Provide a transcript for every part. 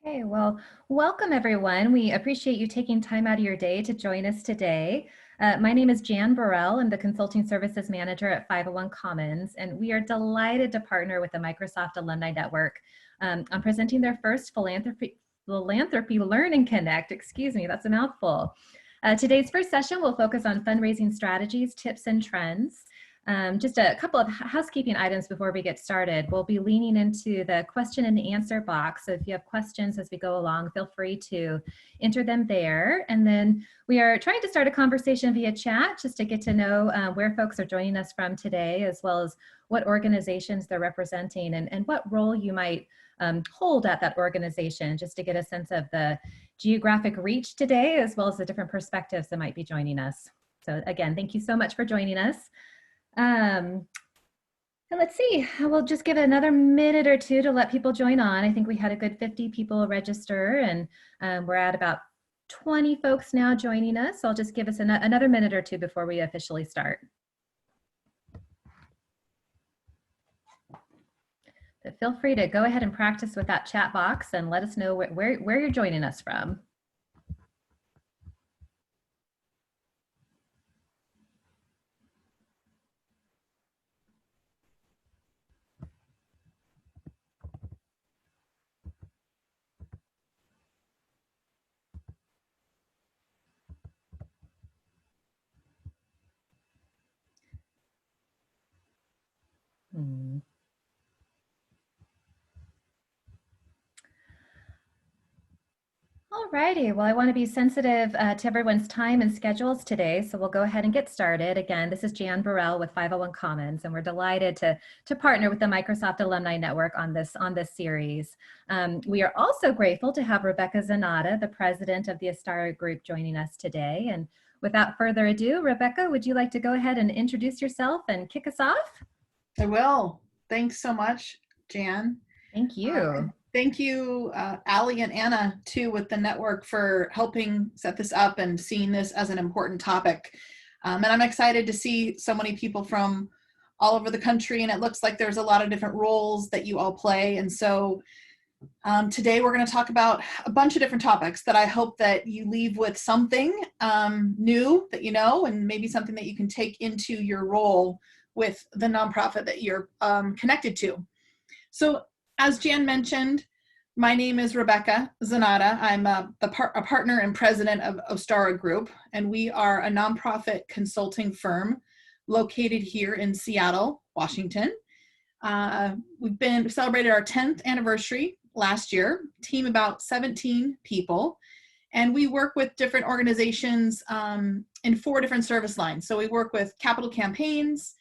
Okay, well, welcome everyone. We appreciate you taking time out of your day to join us today. My name is Jan Burrell. I'm the Consulting Services Manager at 501 Commons, and we are delighted to partner with the Microsoft Alumni Network on presenting their first Philanthropy Learn Connect. Excuse me, that's a mouthful. Today's first session will focus on fundraising strategies, tips, and trends. Just a couple of housekeeping items before we get started. We'll be leaning into the question and answer box. So if you have questions as we go along, feel free to enter them there. And then we are trying to start a conversation via chat just to get to know where folks are joining us from today, as well as what organizations they're representing and what role you might hold at that organization, just to get a sense of the geographic reach today, as well as the different perspectives that might be joining us. So again, thank you so much for joining us. And let's see, we'll just give it another minute or two to let people join on. I think we had a good 50 people register, and we're at about 20 folks now joining us. So I'll just give us another minute or two before we officially start. But feel free to go ahead and practice with that chat box and let us know where you're joining us from. Alrighty, well, I want to be sensitive to everyone's time and schedules today, so we'll go ahead and get started. Again, this is Jan Burrell with 501 Commons, and we're delighted to partner with the Microsoft Alumni Network on this series. We are also grateful to have Rebecca Zanatta, the president of the Astara Group, joining us today. And without further ado, Rebecca, would you like to go ahead and introduce yourself and kick us off? I will. Thanks so much, Jan. Thank you. Thank you, Ali and Anna, too, with the network for helping set this up and seeing this as an important topic. And I'm excited to see so many people from all over the country, and it looks like there's a lot of different roles that you all play. And so today we're going to talk about a bunch of different topics that I hope that you leave with something new that you know, and maybe something that you can take into your role with the nonprofit that you're connected to. So as Jan mentioned, my name is Rebecca Zanatta. I'm a partner and president of Astara Group, and we are a nonprofit consulting firm located here in Seattle, Washington. We've celebrated our 10th anniversary last year, team about 17 people, and we work with different organizations in 4 different service lines. So we work with capital campaigns,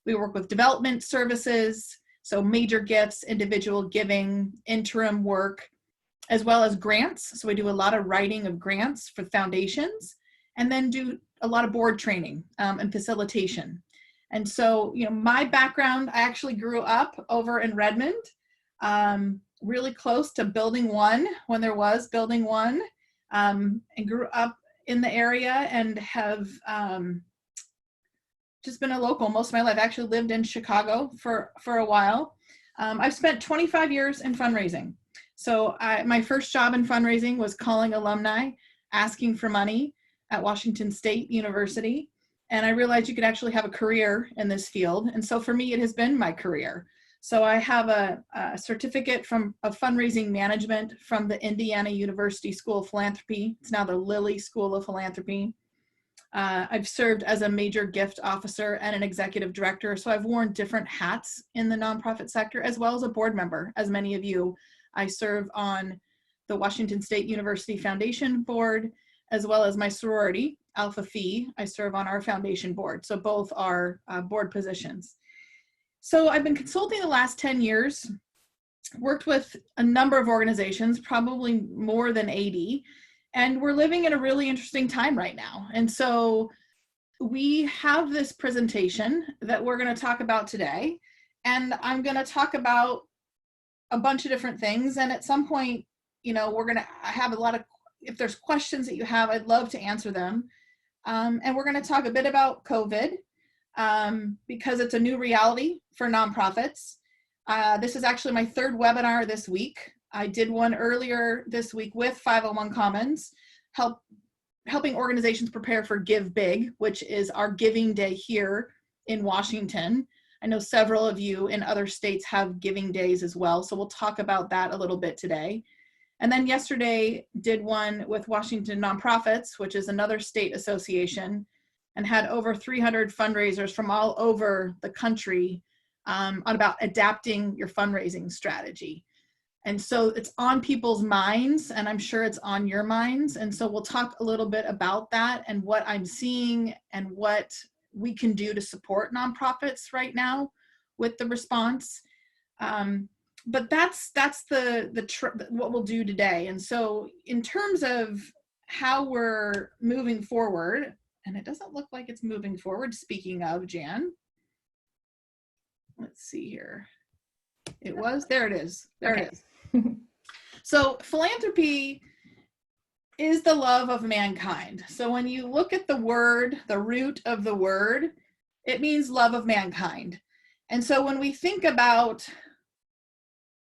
we work with development services, so major gifts, individual giving, interim work, as well as grants. So we do a lot of writing of grants for foundations, and then do a lot of board training and facilitation. And so, you know, my background, I actually grew up over in Redmond, really close to Building 1 when there was Building 1, and grew up in the area and have just been a local most of my life. I actually lived in Chicago for a while. I've spent 25 years in fundraising. So my first job in fundraising was calling alumni, asking for money at Washington State University. And I realized you could actually have a career in this field. And so for me, it has been my career. So I have a certificate of fundraising management from the Indiana University School of Philanthropy. It's now the Lilly School of Philanthropy. I've served as a major gift officer and an executive director, so I've worn different hats in the nonprofit sector, as well as a board member. As many of you, I serve on the Washington State University Foundation Board, as well as my sorority, Alpha Phi. I serve on our foundation board, so both are board positions. So I've been consulting the last 10 years, worked with a number of organizations, probably more than 80, and we're living in a really interesting time right now. And so we have this presentation that we're going to talk about today. And I'm going to talk about a bunch of different things. And at some point, you know, we're going to have a lot of, if there's questions that you have, I'd love to answer them. And we're going to talk a bit about COVID because it's a new reality for nonprofits. This is actually my 3rd webinar this week. I did one earlier this week with 501 Commons, helping organizations prepare for Give Big, which is our giving day here in Washington. I know several of you in other states have giving days as well, so we'll talk about that a little bit today. And then yesterday did one with Washington Nonprofits, which is another state association, and had over 300 fundraisers from all over the country on about adapting your fundraising strategy. And so it's on people's minds, and I'm sure it's on your minds. And so we'll talk a little bit about that and what I'm seeing and what we can do to support nonprofits right now with the response. But that's what we'll do today. And so in terms of how we're moving forward, and it doesn't look like it's moving forward. Speaking of, Jan, let's see here. It was, there it is. There it is. So philanthropy is the love of mankind. So when you look at the word, the root of the word, it means love of mankind. And so when we think about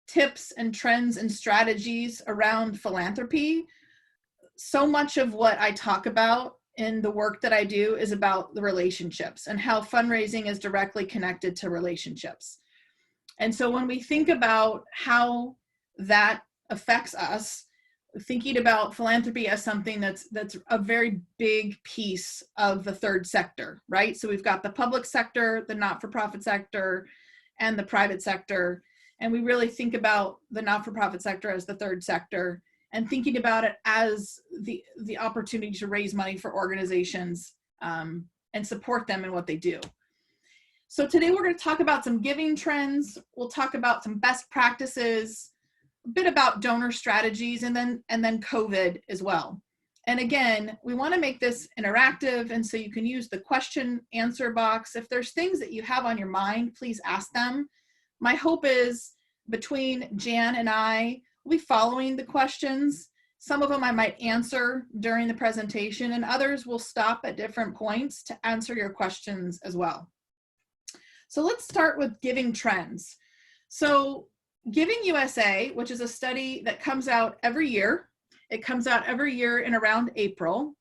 tips and trends and strategies around philanthropy, so much of what I talk about in the work that I do is about the relationships and how fundraising is directly connected to relationships. And so when we think about how that affects us, thinking about philanthropy as something that's a very big piece of the third sector, right? So we've got the public sector, the not-for-profit sector, and the private sector. And we really think about the not-for-profit sector as the third sector, and thinking about it as the opportunity to raise money for organizations and support them in what they do. So today we're going to talk about some giving trends. We'll talk about some best practices, a bit about donor strategies, and then COVID as well. And again, we want to make this interactive, and so you can use the question answer box. If there's things that you have on your mind, please ask them. My hope is between Jan and I, we'll be following the questions. Some of them I might answer during the presentation, and others will stop at different points to answer your questions as well. So let's start with giving trends. So Giving USA, which is a study that comes out every year. It comes out every year in around April,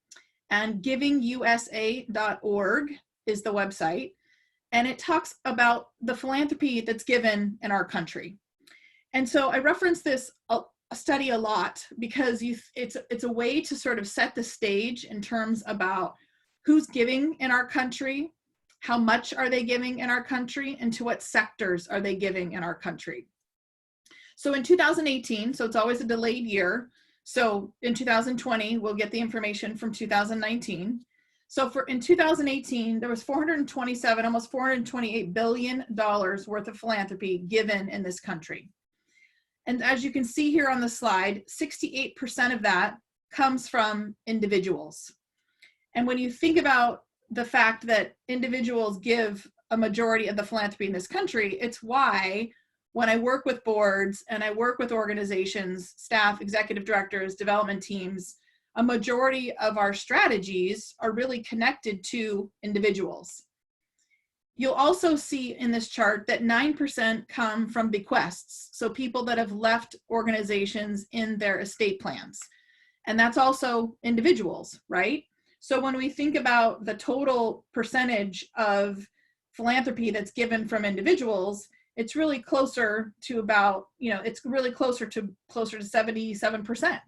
and givingusa.org is the website. And it talks about the philanthropy that's given in our country. And so I reference this study a lot because it's a way to sort of set the stage in terms about who's giving in our country, how much are they giving in our country, and to what sectors are they giving in our country. So in 2018, so it's always a delayed year. So in 2020, we'll get the information from 2019. So in 2018, there was 427, almost $428 billion worth of philanthropy given in this country. And as you can see here on the slide, 68% of that comes from individuals. And when you think about the fact that individuals give a majority of the philanthropy in this country, it's why when I work with boards and I work with organizations, staff, executive directors, development teams, a majority of our strategies are really connected to individuals. You'll also see in this chart that 9% come from bequests, so people that have left organizations in their estate plans. And that's also individuals, right? So when we think about the total percentage of philanthropy that's given from individuals, it's really closer to about, it's really closer to 77%.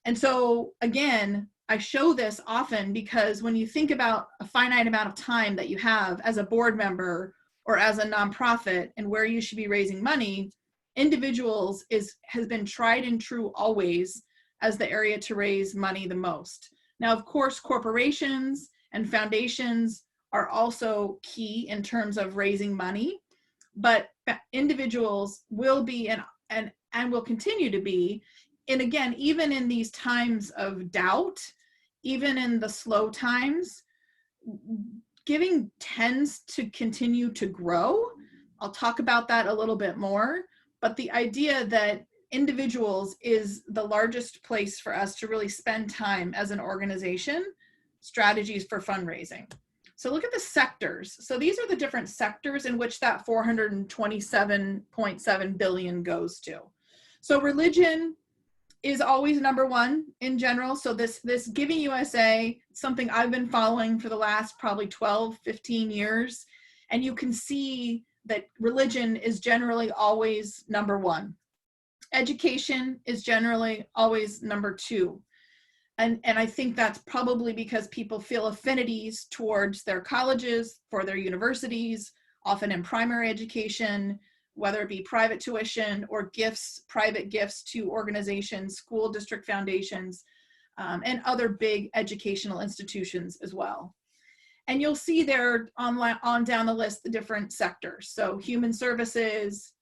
And so again, I show this often because when you think about a finite amount of time that you have as a board member or as a nonprofit and where you should be raising money, individuals has been tried and true always as the area to raise money the most. Now, of course, corporations and foundations are also key in terms of raising money, but individuals will be and will continue to be. And again, even in these times of doubt, even in the slow times, giving tends to continue to grow. I'll talk about that a little bit more, but the idea that individuals is the largest place for us to really spend time as an organization, strategies for fundraising. So look at the sectors. So these are the different sectors in which that $427.7 billion goes to. So religion is always number one in general. So this Giving USA, something I've been following for the last probably 12, 15 years. And you can see that religion is generally always number one. Education is generally always number two. And I think that's probably because people feel affinities towards their colleges, for their universities, often in primary education, whether it be private tuition or gifts, private gifts to organizations, school district foundations, and other big educational institutions as well. And you'll see there on down the list the different sectors. So human services,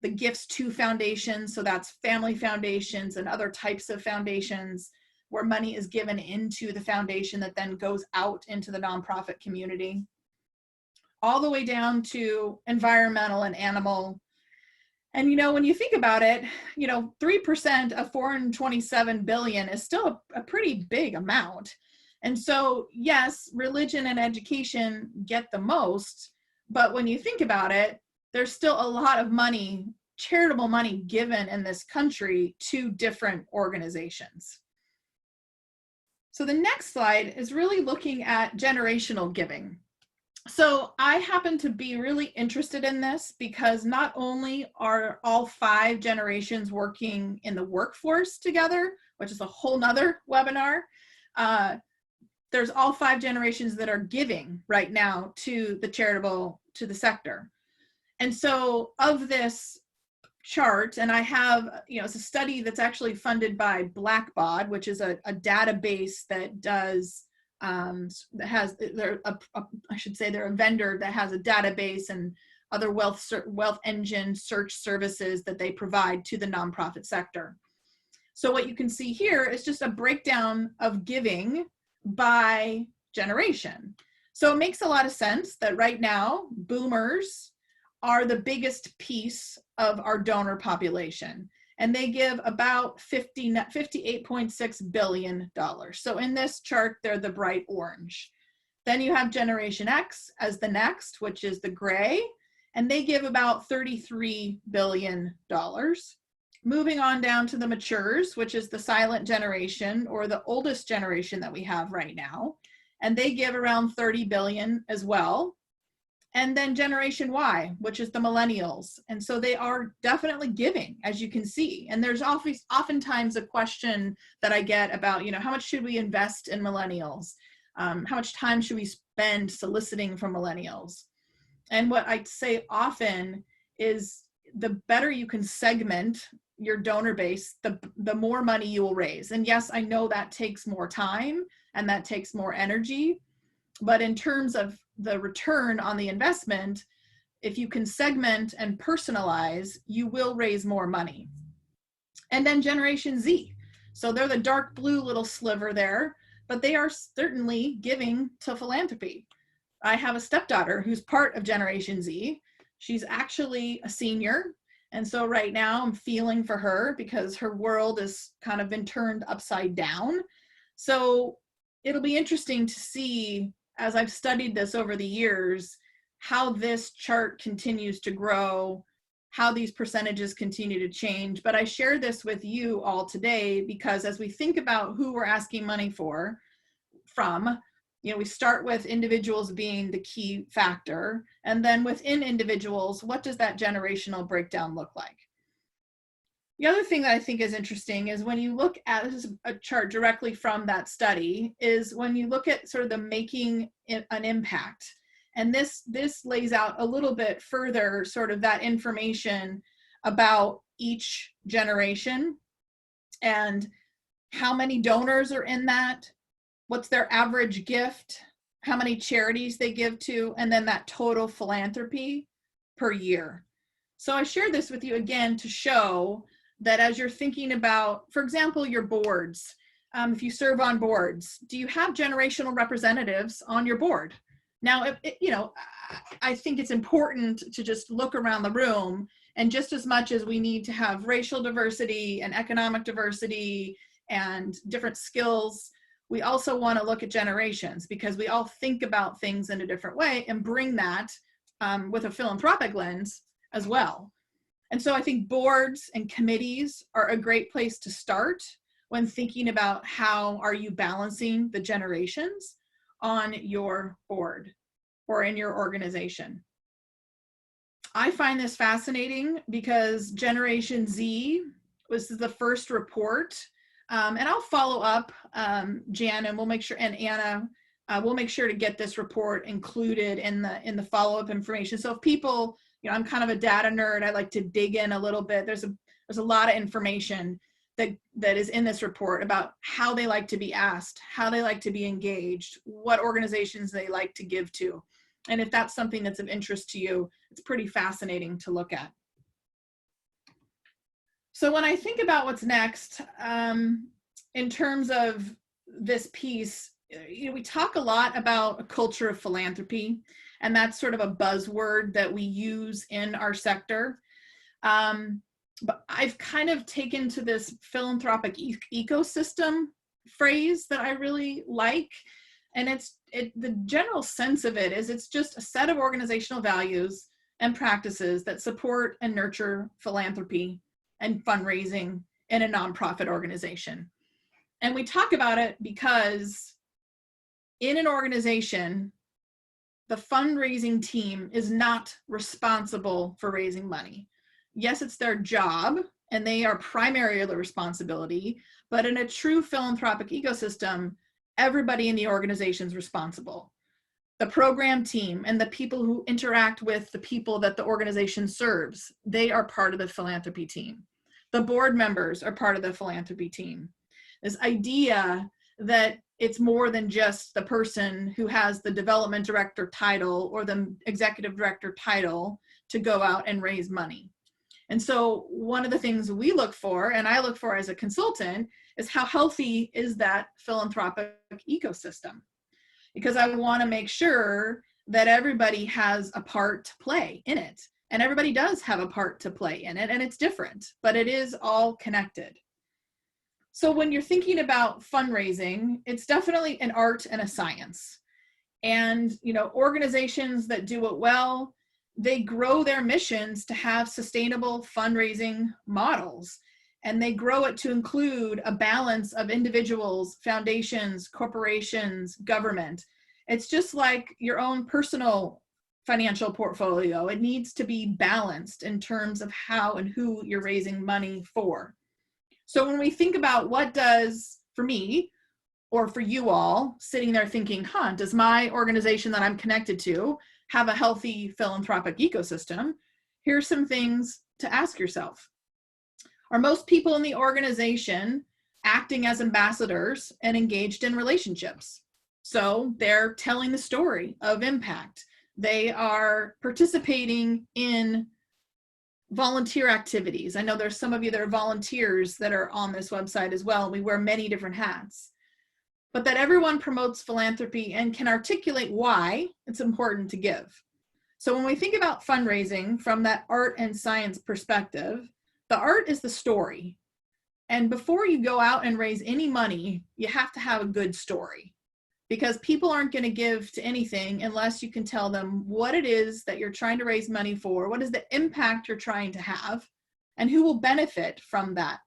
the gifts to foundations, so that's family foundations and other types of foundations where money is given into the foundation that then goes out into the nonprofit community, all the way down to environmental and animal. And, you know, when you think about it, you know, 3% of 427 billion is still a pretty big amount. And so, yes, religion and education get the most, but when you think about it, there's still a lot of money, charitable money given in this country to different organizations. So the next slide is really looking at generational giving. So I happen to be really interested in this because not only are all 5 generations working in the workforce together, which is a whole nother webinar, there's all 5 generations that are giving right now to the sector. And so of this chart, and I have, you know, it's a study that's actually funded by Blackbaud, which is a database that does, that has, I should say they're a vendor that has a database and other wealth engine search services that they provide to the nonprofit sector. So what you can see here is just a breakdown of giving by generation. So it makes a lot of sense that right now, boomers are the biggest piece of our donor population, and they give about $58.6 billion. So in this chart, they're the bright orange. Then you have Generation X as the next, which is the gray, and they give about $33 billion. Moving on down to the matures, which is the silent generation, or the oldest generation that we have right now, and they give around 30 billion as well. And then Generation Y, which is the millennials. And so they are definitely giving, as you can see. And there's oftentimes a question that I get about, you know, how much should we invest in millennials? How much time should we spend soliciting from millennials? And what I say often is the better you can segment your donor base, the more money you will raise. And yes, I know that takes more time and that takes more energy, but in terms of the return on the investment, if you can segment and personalize, you will raise more money. And then Generation Z. So they're the dark blue little sliver there, but they are certainly giving to philanthropy. I have a stepdaughter who's part of Generation Z. She's actually a senior. And so right now I'm feeling for her because her world has kind of been turned upside down. So it'll be interesting to see, as I've studied this over the years, how this chart continues to grow, how these percentages continue to change. But I share this with you all today because as we think about who we're asking money from, you know, we start with individuals being the key factor, and then within individuals, what does that generational breakdown look like? The other thing that I think is interesting is when you look at, this is a chart directly from that study, is when you look at sort of the making an impact. And this lays out a little bit further sort of that information about each generation and how many donors are in that, what's their average gift, how many charities they give to, and then that total philanthropy per year. So I share this with you again to show that as you're thinking about, for example, your boards, if you serve on boards, do you have generational representatives on your board? Now, you know, I think it's important to just look around the room, and just as much as we need to have racial diversity and economic diversity and different skills, we also want to look at generations because we all think about things in a different way and bring that with a philanthropic lens as well. And so I think boards and committees are a great place to start when thinking about how are you balancing the generations on your board or in your organization. I find this fascinating because Generation Z was the first report, and I'll follow up, Jan, and we'll make sure, and Anna, we'll make sure to get this report included in the follow-up information. So if people, I'm kind of a data nerd, I like to dig in a little bit. There's a lot of information that is in this report about how they like to be asked, how they like to be engaged, what organizations they like to give to. And if that's something that's of interest to you, it's pretty fascinating to look at. So when I think about what's next, in terms of this piece, we talk a lot about a culture of philanthropy, and that's sort of a buzzword that we use in our sector. But I've kind of taken to this philanthropic ecosystem phrase that I really like. And the general sense of it is it's just a set of organizational values and practices that support and nurture philanthropy and fundraising in a nonprofit organization. And we talk about it because in an organization, the fundraising team is not responsible for raising money. Yes, it's their job and they are primarily the responsibility, but in a true philanthropic ecosystem, everybody in the organization is responsible. The program team and the people who interact with the people that the organization serves, they are part of the philanthropy team. The board members are part of the philanthropy team. This idea that it's more than just the person who has the development director title or the executive director title to go out and raise money. And so one of the things we look for, and I look for as a consultant, is how healthy is that philanthropic ecosystem? Because I want to make sure that everybody has a part to play in it. And everybody does have a part to play in it, and it's different, but it is all connected. So when you're thinking about fundraising, it's definitely an art and a science. And, organizations that do it well, they grow their missions to have sustainable fundraising models. And they grow it to include a balance of individuals, foundations, corporations, government. It's just like your own personal financial portfolio. It needs to be balanced in terms of how and who you're raising money for. So when we think about what does, for me, or for you all, sitting there thinking, does my organization that I'm connected to have a healthy philanthropic ecosystem? Here's some things to ask yourself. Are most people in the organization acting as ambassadors and engaged in relationships? So they're telling the story of impact. They are participating in volunteer activities. I know there's some of you that are volunteers that are on this website as well. We wear many different hats. But that everyone promotes philanthropy and can articulate why it's important to give. So when we think about fundraising from that art and science perspective, the art is the story. And before you go out and raise any money, you have to have a good story, because people aren't going to give to anything unless you can tell them what it is that you're trying to raise money for, what is the impact you're trying to have, and who will benefit from that.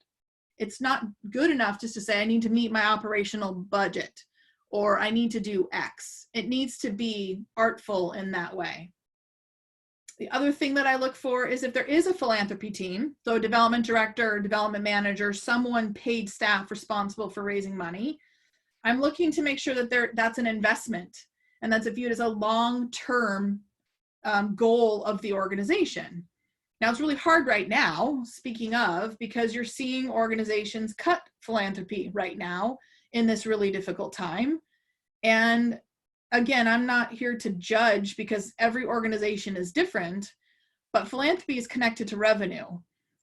It's not good enough just to say, I need to meet my operational budget, or I need to do X. It needs to be artful in that way. The other thing that I look for is if there is a philanthropy team, so a development director or development manager, someone paid staff responsible for raising money, I'm looking to make sure that that's an investment and that's viewed as a long-term goal of the organization. Now, it's really hard right now, speaking of, because you're seeing organizations cut philanthropy right now in this really difficult time. And again, I'm not here to judge because every organization is different, but philanthropy is connected to revenue.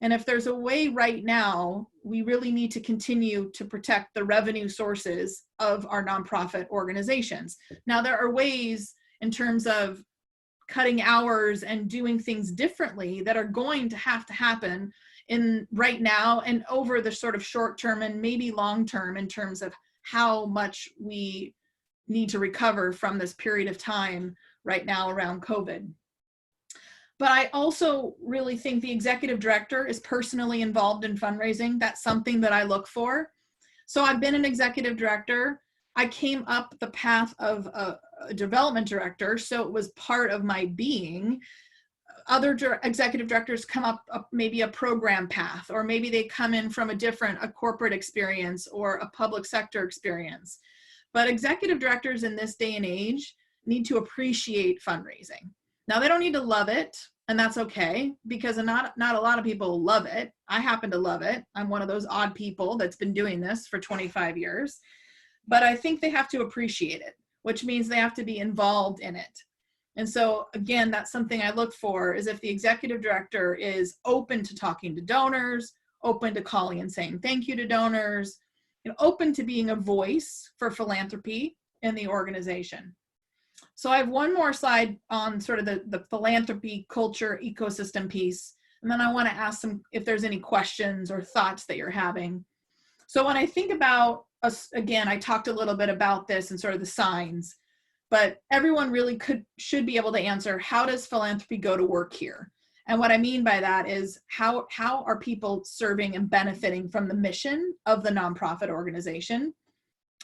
And if there's a way right now, we really need to continue to protect the revenue sources of our nonprofit organizations. Now, there are ways in terms of cutting hours and doing things differently that are going to happen in right now and over the sort of short term and maybe long term in terms of how much we need to recover from this period of time right now around COVID. But I also really think the executive director is personally involved in fundraising. That's something that I look for. So I've been an executive director. I came up the path of a development director, so it was part of my being. Other executive directors come up maybe a program path, or maybe they come in from a corporate experience or a public sector experience. But executive directors in this day and age need to appreciate fundraising. Now, they don't need to love it, and that's okay, because not a lot of people love it. I happen to love it. I'm one of those odd people that's been doing this for 25 years. But I think they have to appreciate it, which means they have to be involved in it. And so, again, that's something I look for, is if the executive director is open to talking to donors, open to calling and saying thank you to donors, and open to being a voice for philanthropy in the organization. So I have one more slide on sort of the philanthropy culture ecosystem piece. And then I want to ask them if there's any questions or thoughts that you're having. So when I think about us, again, I talked a little bit about this and sort of the signs, but everyone really should be able to answer, how does philanthropy go to work here? And what I mean by that is, how are people serving and benefiting from the mission of the nonprofit organization?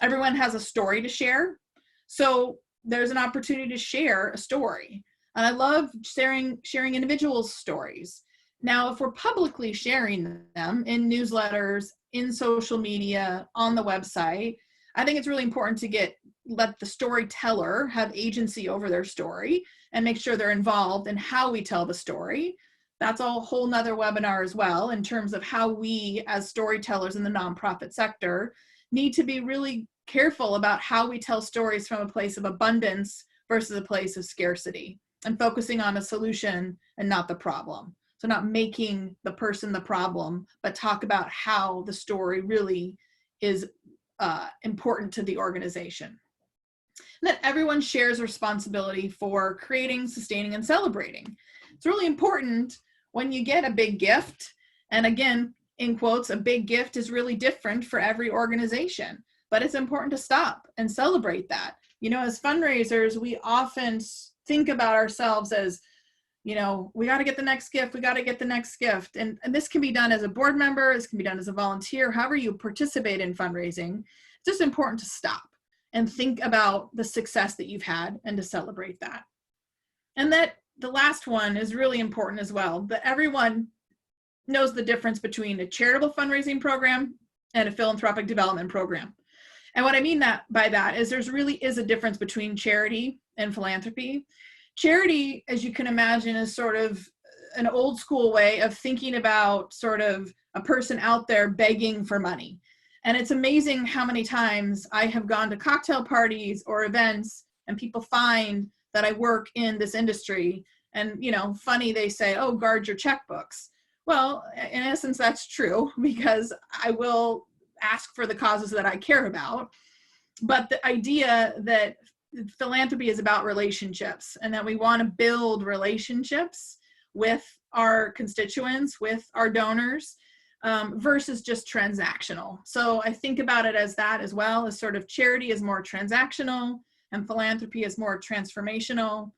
Everyone has a story to share. So there's an opportunity to share a story. And I love sharing individuals' stories. Now, if we're publicly sharing them in newsletters, in social media, on the website, I think it's really important to let the storyteller have agency over their story and make sure they're involved in how we tell the story. That's a whole nother webinar as well, in terms of how we as storytellers in the nonprofit sector need to be really careful about how we tell stories from a place of abundance versus a place of scarcity, and focusing on a solution and not the problem. So not making the person the problem, but talk about how the story really is important to the organization. And that everyone shares responsibility for creating, sustaining, and celebrating. It's really important when you get a big gift, and again, in quotes, a big gift is really different for every organization, but it's important to stop and celebrate that. You know, as fundraisers, we often think about ourselves as, you know, we got to get the next gift, we got to get the next gift. And this can be done as a board member, this can be done as a volunteer, however you participate in fundraising. It's just important to stop and think about the success that you've had and to celebrate that. And that the last one is really important as well, that everyone knows the difference between a charitable fundraising program and a philanthropic development program. And what I mean by that is there's really is a difference between charity and philanthropy. Charity, as you can imagine, is sort of an old school way of thinking about sort of a person out there begging for money. And it's amazing how many times I have gone to cocktail parties or events and people find that I work in this industry. And, you know, funny, they say, oh, guard your checkbooks. Well, in essence, that's true, because I will ask for the causes that I care about. But the idea that philanthropy is about relationships, and that we want to build relationships with our constituents, with our donors, versus just transactional. So I think about it as that as well, as sort of charity is more transactional and philanthropy is more transformational.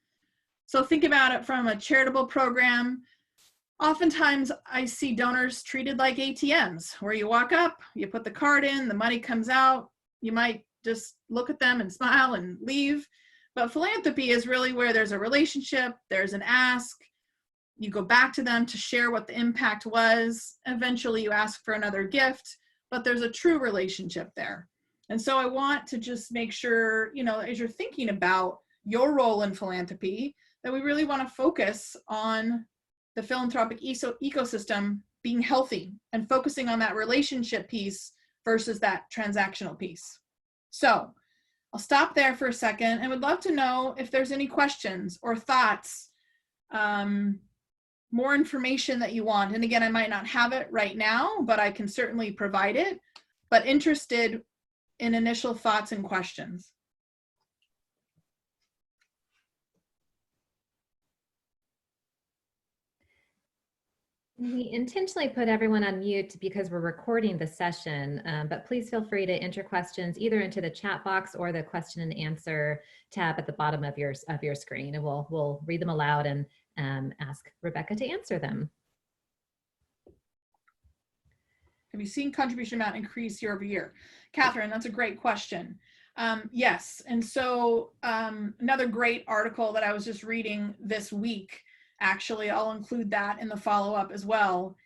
So think about it from a charitable program. Oftentimes I see donors treated like ATMs, where you walk up, you put the card in, the money comes out, you might just look at them and smile and leave. But philanthropy is really where there's a relationship, there's an ask, you go back to them to share what the impact was. Eventually you ask for another gift, but there's a true relationship there. And so I want to just make sure, you know, as you're thinking about your role in philanthropy, that we really want to focus on the philanthropic ecosystem being healthy and focusing on that relationship piece versus that transactional piece. So I'll stop there for a second and would love to know if there's any questions or thoughts, more information that you want. And again, I might not have it right now, but I can certainly provide it, but interested in initial thoughts and questions. We intentionally put everyone on mute because we're recording the session, but please feel free to enter questions either into the chat box or the question and answer tab at the bottom of your screen, and we'll read them aloud and ask Rebecca to answer them. Have you seen contribution amount increase year over year? Catherine, that's a great question. Yes, and so another great article that I was just reading this week, actually, I'll include that in the follow-up as well,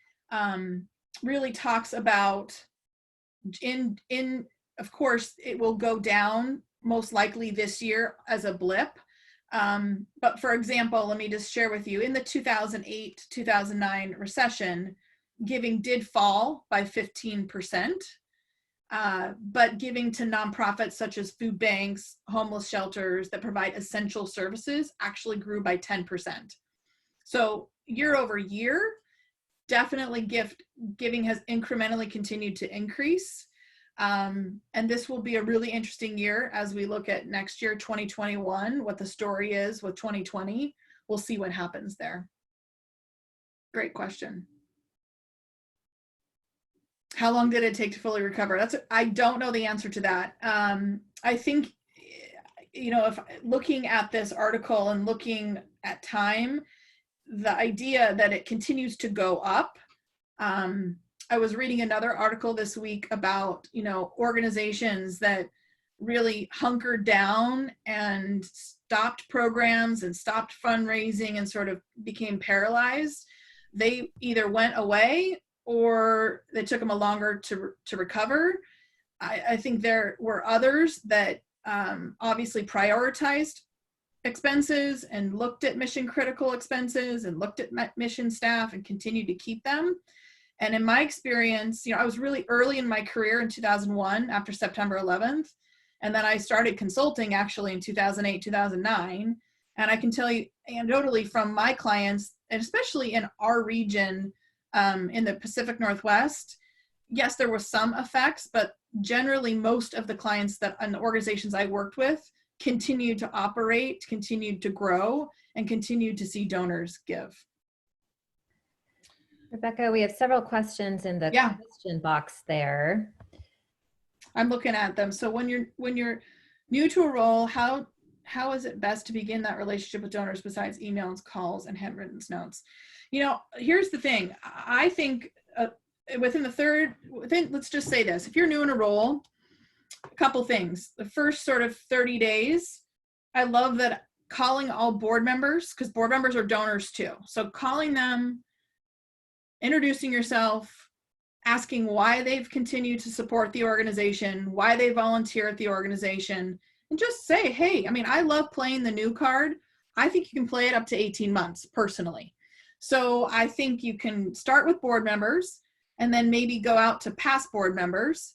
really talks about, of course, it will go down most likely this year as a blip. But for example, let me just share with you, in the 2008-2009 recession, giving did fall by 15%, but giving to nonprofits such as food banks, homeless shelters that provide essential services actually grew by 10%. So year over year, definitely giving has incrementally continued to increase. And this will be a really interesting year as we look at next year, 2021, what the story is with 2020. We'll see what happens there. Great question. How long did it take to fully recover? I don't know the answer to that. I think, if looking at this article and looking at time, the idea that it continues to go up. I was reading another article this week about, organizations that really hunkered down and stopped programs and stopped fundraising and sort of became paralyzed. They either went away or they took them a longer to recover. I think there were others that obviously prioritized expenses and looked at mission critical expenses and looked at mission staff and continued to keep them. And in my experience, I was really early in my career in 2001 after September 11th. And then I started consulting actually in 2008, 2009. And I can tell you anecdotally from my clients, and especially in our region, in the Pacific Northwest, yes, there were some effects, but generally most of the clients and the organizations I worked with continued to operate, continued to grow, and continued to see donors give. Rebecca, we have several questions in the question box there. I'm looking at them. So when you're new to a role, how is it best to begin that relationship with donors besides emails, calls, and handwritten notes? Here's the thing. I think let's just say this. If you're new in a role, a couple things. The first sort of 30 days, I love that calling all board members, because board members are donors too. So calling them, introducing yourself, asking why they've continued to support the organization, why they volunteer at the organization, and just say, hey, I love playing the new card. I think you can play it up to 18 months personally. So I think you can start with board members and then maybe go out to past board members.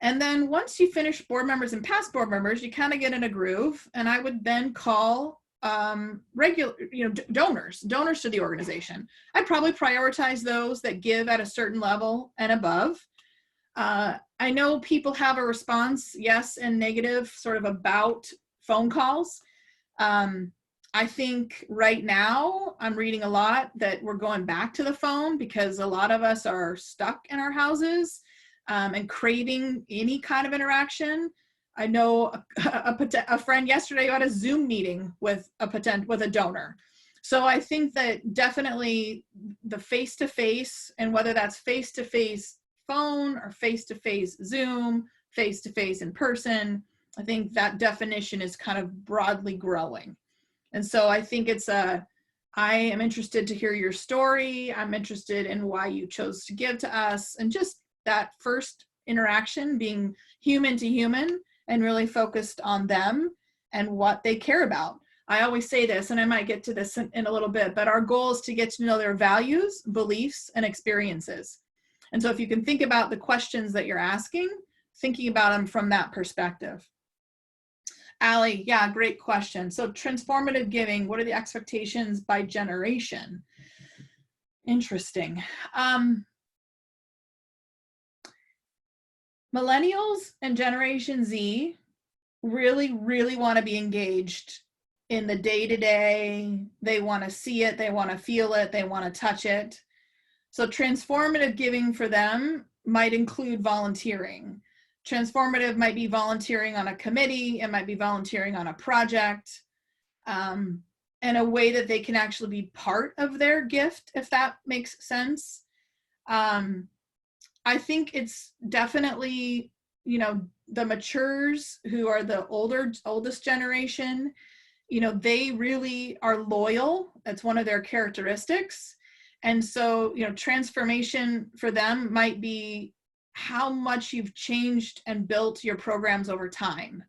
And then once you finish board members and past board members, you kind of get in a groove. And I would then call regular, donors to the organization. I'd probably prioritize those that give at a certain level and above. I know people have a response, yes and negative, sort of about phone calls. I think right now I'm reading a lot that we're going back to the phone because a lot of us are stuck in our houses and craving any kind of interaction. I know a friend yesterday who had a Zoom meeting with a donor. So I think that definitely the face-to-face, and whether that's face-to-face phone or face-to-face Zoom, face-to-face in person, I think that definition is kind of broadly growing. And so I think I am interested to hear your story. I'm interested in why you chose to give to us, and just that first interaction, being human to human and really focused on them and what they care about. I always say this, and I might get to this in a little bit, but our goal is to get to know their values, beliefs, and experiences. And so if you can think about the questions that you're asking, thinking about them from that perspective. Allie, yeah, great question. So transformative giving, what are the expectations by generation? Interesting. Millennials and Generation Z really, really want to be engaged in the day-to-day. They want to see it, they want to feel it, they want to touch it. So transformative giving for them might include volunteering. Transformative might be volunteering on a committee, it might be volunteering on a project. in a way that they can actually be part of their gift, if that makes sense. I think it's definitely, the matures who are the oldest generation, they really are loyal. That's one of their characteristics. And so, transformation for them might be how much you've changed and built your programs over time.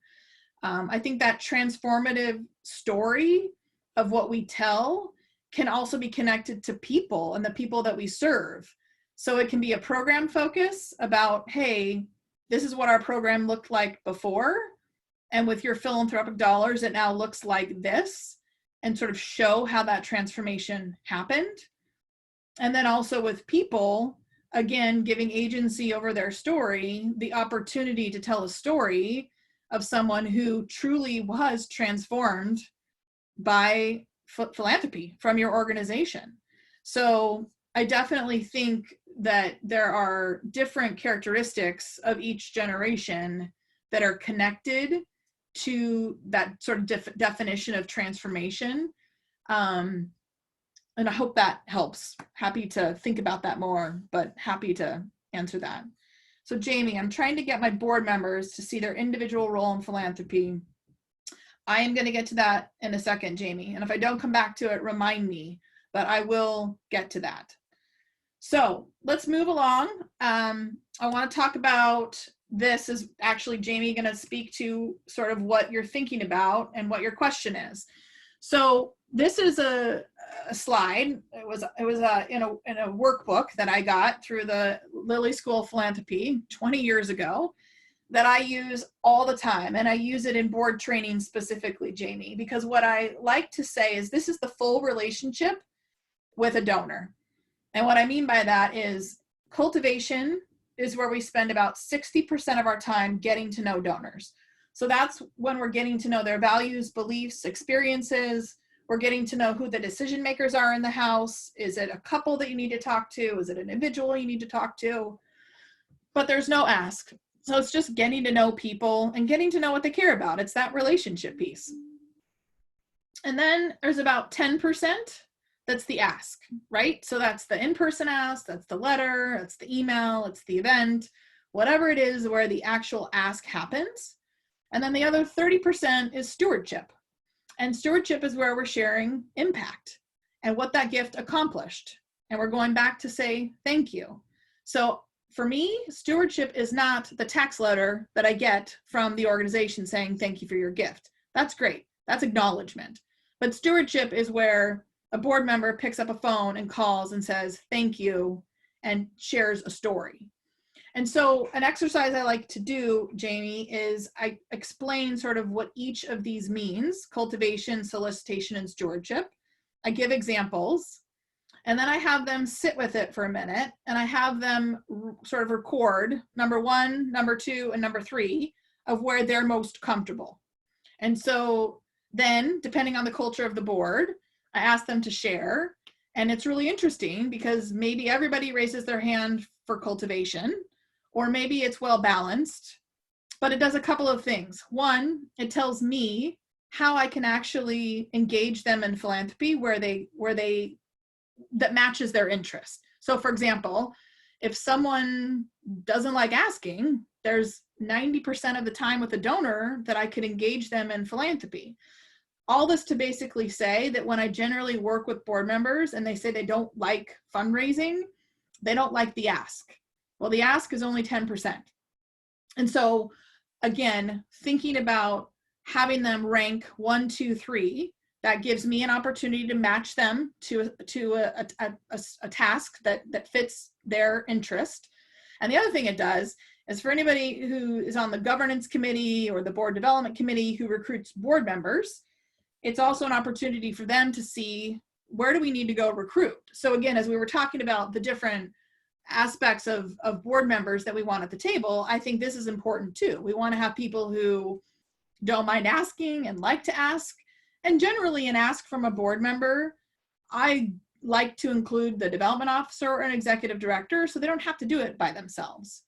I think that transformative story of what we tell can also be connected to people and the people that we serve. So it can be a program focus about, hey, this is what our program looked like before. And with your philanthropic dollars, it now looks like this, and sort of show how that transformation happened. And then also with people, again, giving agency over their story, the opportunity to tell a story of someone who truly was transformed by philanthropy from your organization. So I definitely think that there are different characteristics of each generation that are connected to that sort of definition of transformation. And I hope that helps. Happy to think about that more, but happy to answer that. So Jamie, I'm trying to get my board members to see their individual role in philanthropy. I am going to get to that in a second, Jamie. And if I don't come back to it, remind me, but I will get to that. So let's move along. I want to talk about this. Is actually Jamie going to speak to sort of what you're thinking about and what your question is. So this is a slide. It was in a workbook that I got through the Lilly School of Philanthropy 20 years ago that I use all the time. And I use it in board training specifically, Jamie, because what I like to say is this is the full relationship with a donor. And what I mean by that is cultivation is where we spend about 60% of our time getting to know donors. So that's when we're getting to know their values, beliefs, experiences. We're getting to know who the decision makers are in the house. Is it a couple that you need to talk to? Is it an individual you need to talk to? But there's no ask. So it's just getting to know people and getting to know what they care about. It's that relationship piece. And then there's about 10% that's the ask, right? So that's the in-person ask, that's the letter, that's the email, it's the event, whatever it is where the actual ask happens. And then the other 30% is stewardship. And stewardship is where we're sharing impact and what that gift accomplished. And we're going back to say thank you. So for me, stewardship is not the tax letter that I get from the organization saying thank you for your gift. That's great. That's acknowledgement. But stewardship is where a board member picks up a phone and calls and says thank you and shares a story. And so an exercise I like to do, Jamie, is I explain sort of what each of these means: cultivation, solicitation, and stewardship. I give examples, and then I have them sit with it for a minute, and I have them sort of record number 1, number 2, and number 3 of where they're most comfortable. And so then, depending on the culture of the board, I ask them to share. And it's really interesting because maybe everybody raises their hand for cultivation, or maybe it's well balanced, but it does a couple of things. One, it tells me how I can actually engage them in philanthropy where that matches their interest. So for example, if someone doesn't like asking, there's 90% of the time with a donor that I could engage them in philanthropy. All this to basically say that when I generally work with board members and they say they don't like fundraising, they don't like the ask. Well, the ask is only 10%. And so again, thinking about having them rank 1, 2, 3, that gives me an opportunity to match them to a task that fits their interest. And the other thing it does is for anybody who is on the governance committee or the board development committee who recruits board members, it's also an opportunity for them to see where do we need to go recruit. So again, as we were talking about the different aspects of board members that we want at the table, I think this is important too. We want to have people who don't mind asking and like to ask. And generally an ask from a board member, I like to include the development officer or an executive director so they don't have to do it by themselves.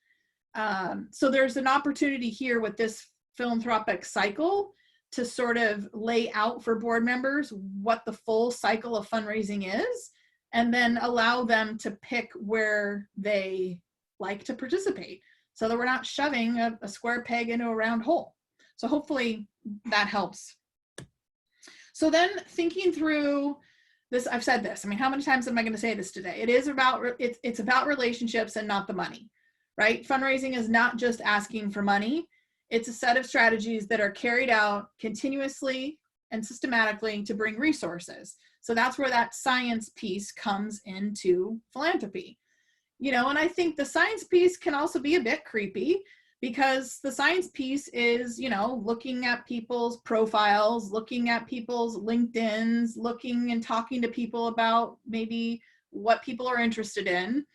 So there's an opportunity here with this philanthropic cycle to sort of lay out for board members what the full cycle of fundraising is, and then allow them to pick where they like to participate, so that we're not shoving a square peg into a round hole. So hopefully that helps. So then thinking through this, I've said this, I mean, how many times am I going to say this today? It's about relationships and not the money, right? Fundraising is not just asking for money. It's a set of strategies that are carried out continuously and systematically to bring resources. So that's where that science piece comes into philanthropy. You know, and I think the science piece can also be a bit creepy, because the science piece is, you know, looking at people's profiles, looking at people's LinkedIns, looking and talking to people about maybe what people are interested in.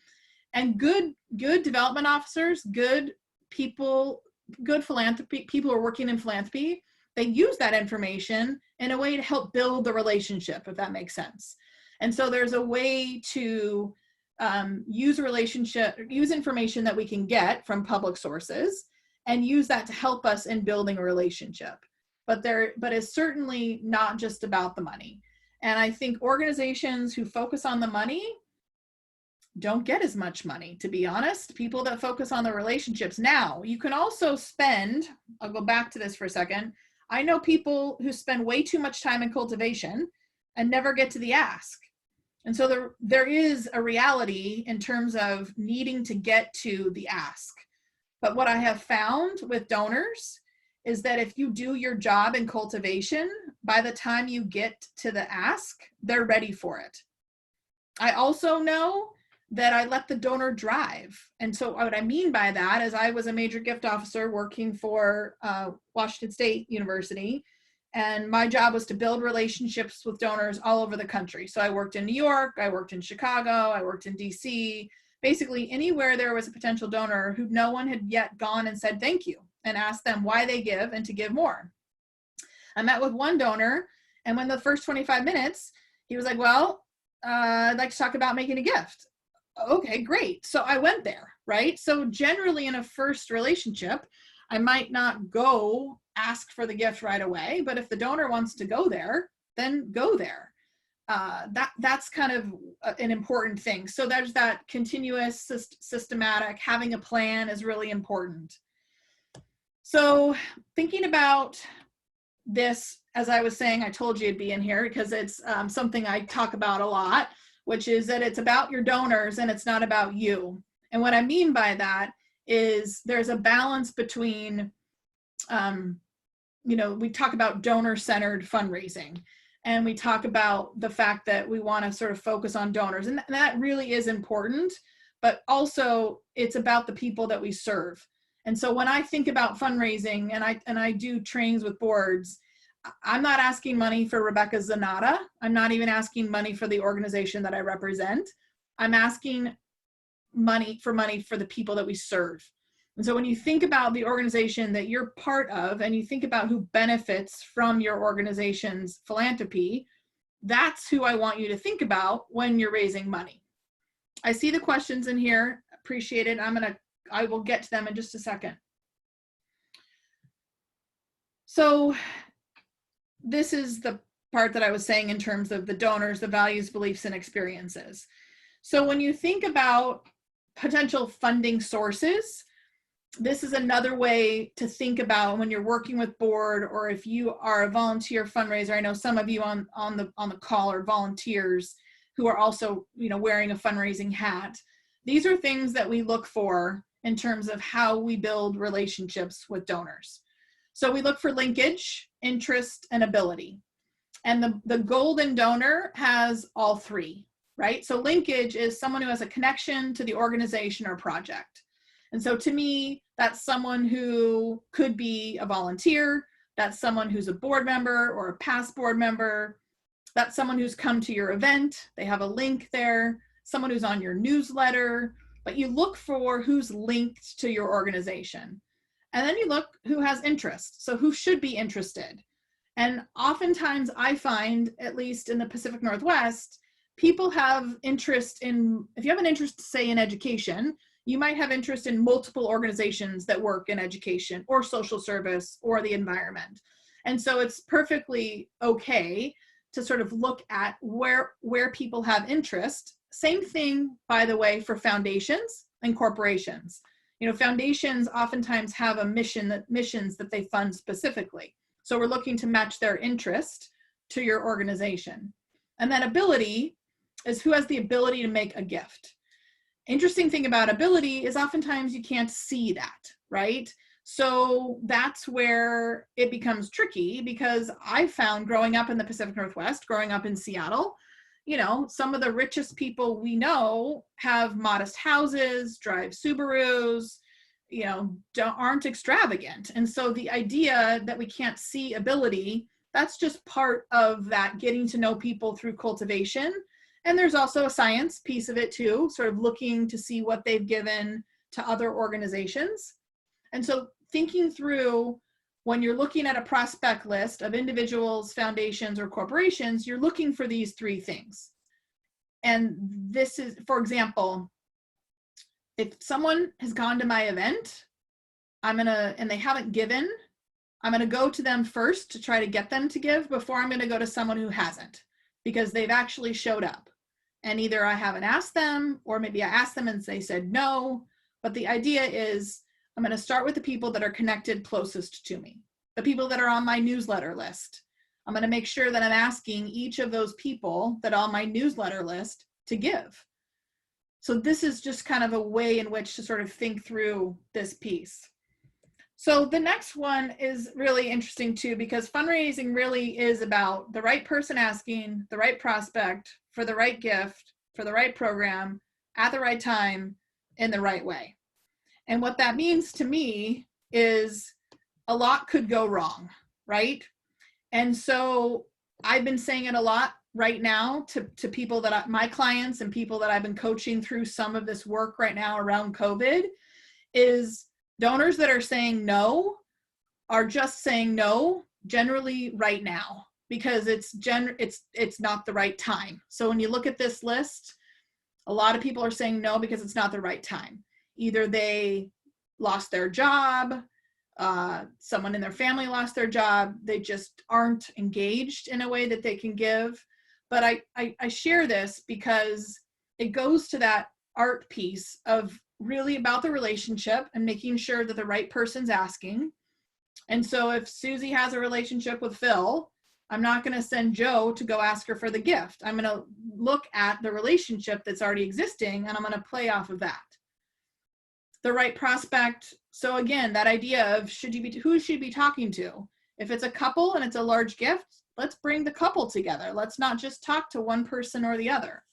And good development officers, good people, good philanthropy, people who are working in philanthropy, they use that information in a way to help build the relationship, if that makes sense. And so there's a way to use information that we can get from public sources and use that to help us in building a relationship. But it's certainly not just about the money. And I think organizations who focus on the money don't get as much money, to be honest. People that focus on the relationships. Now, you can also spend, I'll go back to this for a second. I know people who spend way too much time in cultivation and never get to the ask. And so there is a reality in terms of needing to get to the ask. But what I have found with donors is that if you do your job in cultivation, by the time you get to the ask, they're ready for it. I also know that I let the donor drive. And so what I mean by that is I was a major gift officer working for Washington State University. And my job was to build relationships with donors all over the country. So I worked in New York, I worked in Chicago, I worked in DC, basically anywhere there was a potential donor who no one had yet gone and said thank you and asked them why they give and to give more. I met with one donor, and when the first 25 minutes, he was like, well, I'd like to talk about making a gift. Okay, great. So I went there, right? So generally in a first relationship, I might not go ask for the gift right away, but if the donor wants to go there, then go there. That's kind of an important thing. So there's that continuous, systematic, having a plan is really important. So thinking about this, as I was saying, I told you it'd be in here because it's something I talk about a lot, which is that it's about your donors and it's not about you. And what I mean by that is there's a balance between, we talk about donor-centered fundraising, and we talk about the fact that we want to sort of focus on donors, and that really is important, but also it's about the people that we serve. And so when I think about fundraising and I do trainings with boards, I'm not asking money for Rebecca Zanatta. I'm not even asking money for the organization that I represent. I'm asking money for the people that we serve. And so when you think about the organization that you're part of and you think about who benefits from your organization's philanthropy, that's who I want you to think about when you're raising money. I see the questions in here. Appreciate it. I will get to them in just a second. So this is the part that I was saying in terms of the donors, the values, beliefs, and experiences. So when you think about potential funding sources, this is another way to think about when you're working with board, or if you are a volunteer fundraiser. I know some of you on the call are volunteers who are also, wearing a fundraising hat. These are things that we look for in terms of how we build relationships with donors. So we look for linkage, interest, and ability. And the golden donor has all three, right? So linkage is someone who has a connection to the organization or project. And so to me, that's someone who could be a volunteer. That's someone who's a board member or a past board member. That's someone who's come to your event. They have a link there. Someone who's on your newsletter. But you look for who's linked to your organization. And then you look who has interest. So who should be interested. And oftentimes I find, at least in the Pacific Northwest, people have interest in, if you have an interest, say, in education, you might have interest in multiple organizations that work in education or social service or the environment. And so it's perfectly okay to sort of look at where people have interest. Same thing, by the way, for foundations and corporations. You know, foundations oftentimes have missions that they fund specifically. So we're looking to match their interest to your organization. And then ability is who has the ability to make a gift. Interesting thing about ability is oftentimes you can't see that, right? So that's where it becomes tricky, because I found growing up in the Pacific Northwest, growing up in Seattle, you know, some of the richest people we know have modest houses, drive Subarus, you know, aren't extravagant. And so the idea that we can't see ability, that's just part of that getting to know people through cultivation. And there's also a science piece of it too, sort of looking to see what they've given to other organizations. And so thinking through, when you're looking at a prospect list of individuals, foundations, or corporations, you're looking for these three things. And this is, for example, if someone has gone to my event, and they haven't given, I'm gonna go to them first to try to get them to give before I'm gonna go to someone who hasn't, because they've actually showed up. And either I haven't asked them, or maybe I asked them and they said no. But the idea is, I'm going to start with the people that are connected closest to me, the people that are on my newsletter list. I'm going to make sure that I'm asking each of those people that are on my newsletter list to give. So this is just kind of a way in which to sort of think through this piece. So the next one is really interesting too, because fundraising really is about the right person asking, the right prospect, for the right gift, for the right program, at the right time, in the right way. And what that means to me is a lot could go wrong, right? And so I've been saying it a lot right now to people that my clients and people that I've been coaching through some of this work right now around COVID, is donors that are saying no are just saying no generally right now, because it's not the right time. So when you look at this list, a lot of people are saying no because it's not the right time. Either they lost their job, someone in their family lost their job, they just aren't engaged in a way that they can give. But I share this because it goes to that art piece of really about the relationship and making sure that the right person's asking. And so if Susie has a relationship with Phil, I'm not going to send Joe to go ask her for the gift. I'm going to look at the relationship that's already existing, and I'm going to play off of that. The right prospect. So again, that idea of who should you be talking to? If it's a couple and it's a large gift, let's bring the couple together. Let's not just talk to one person or the other.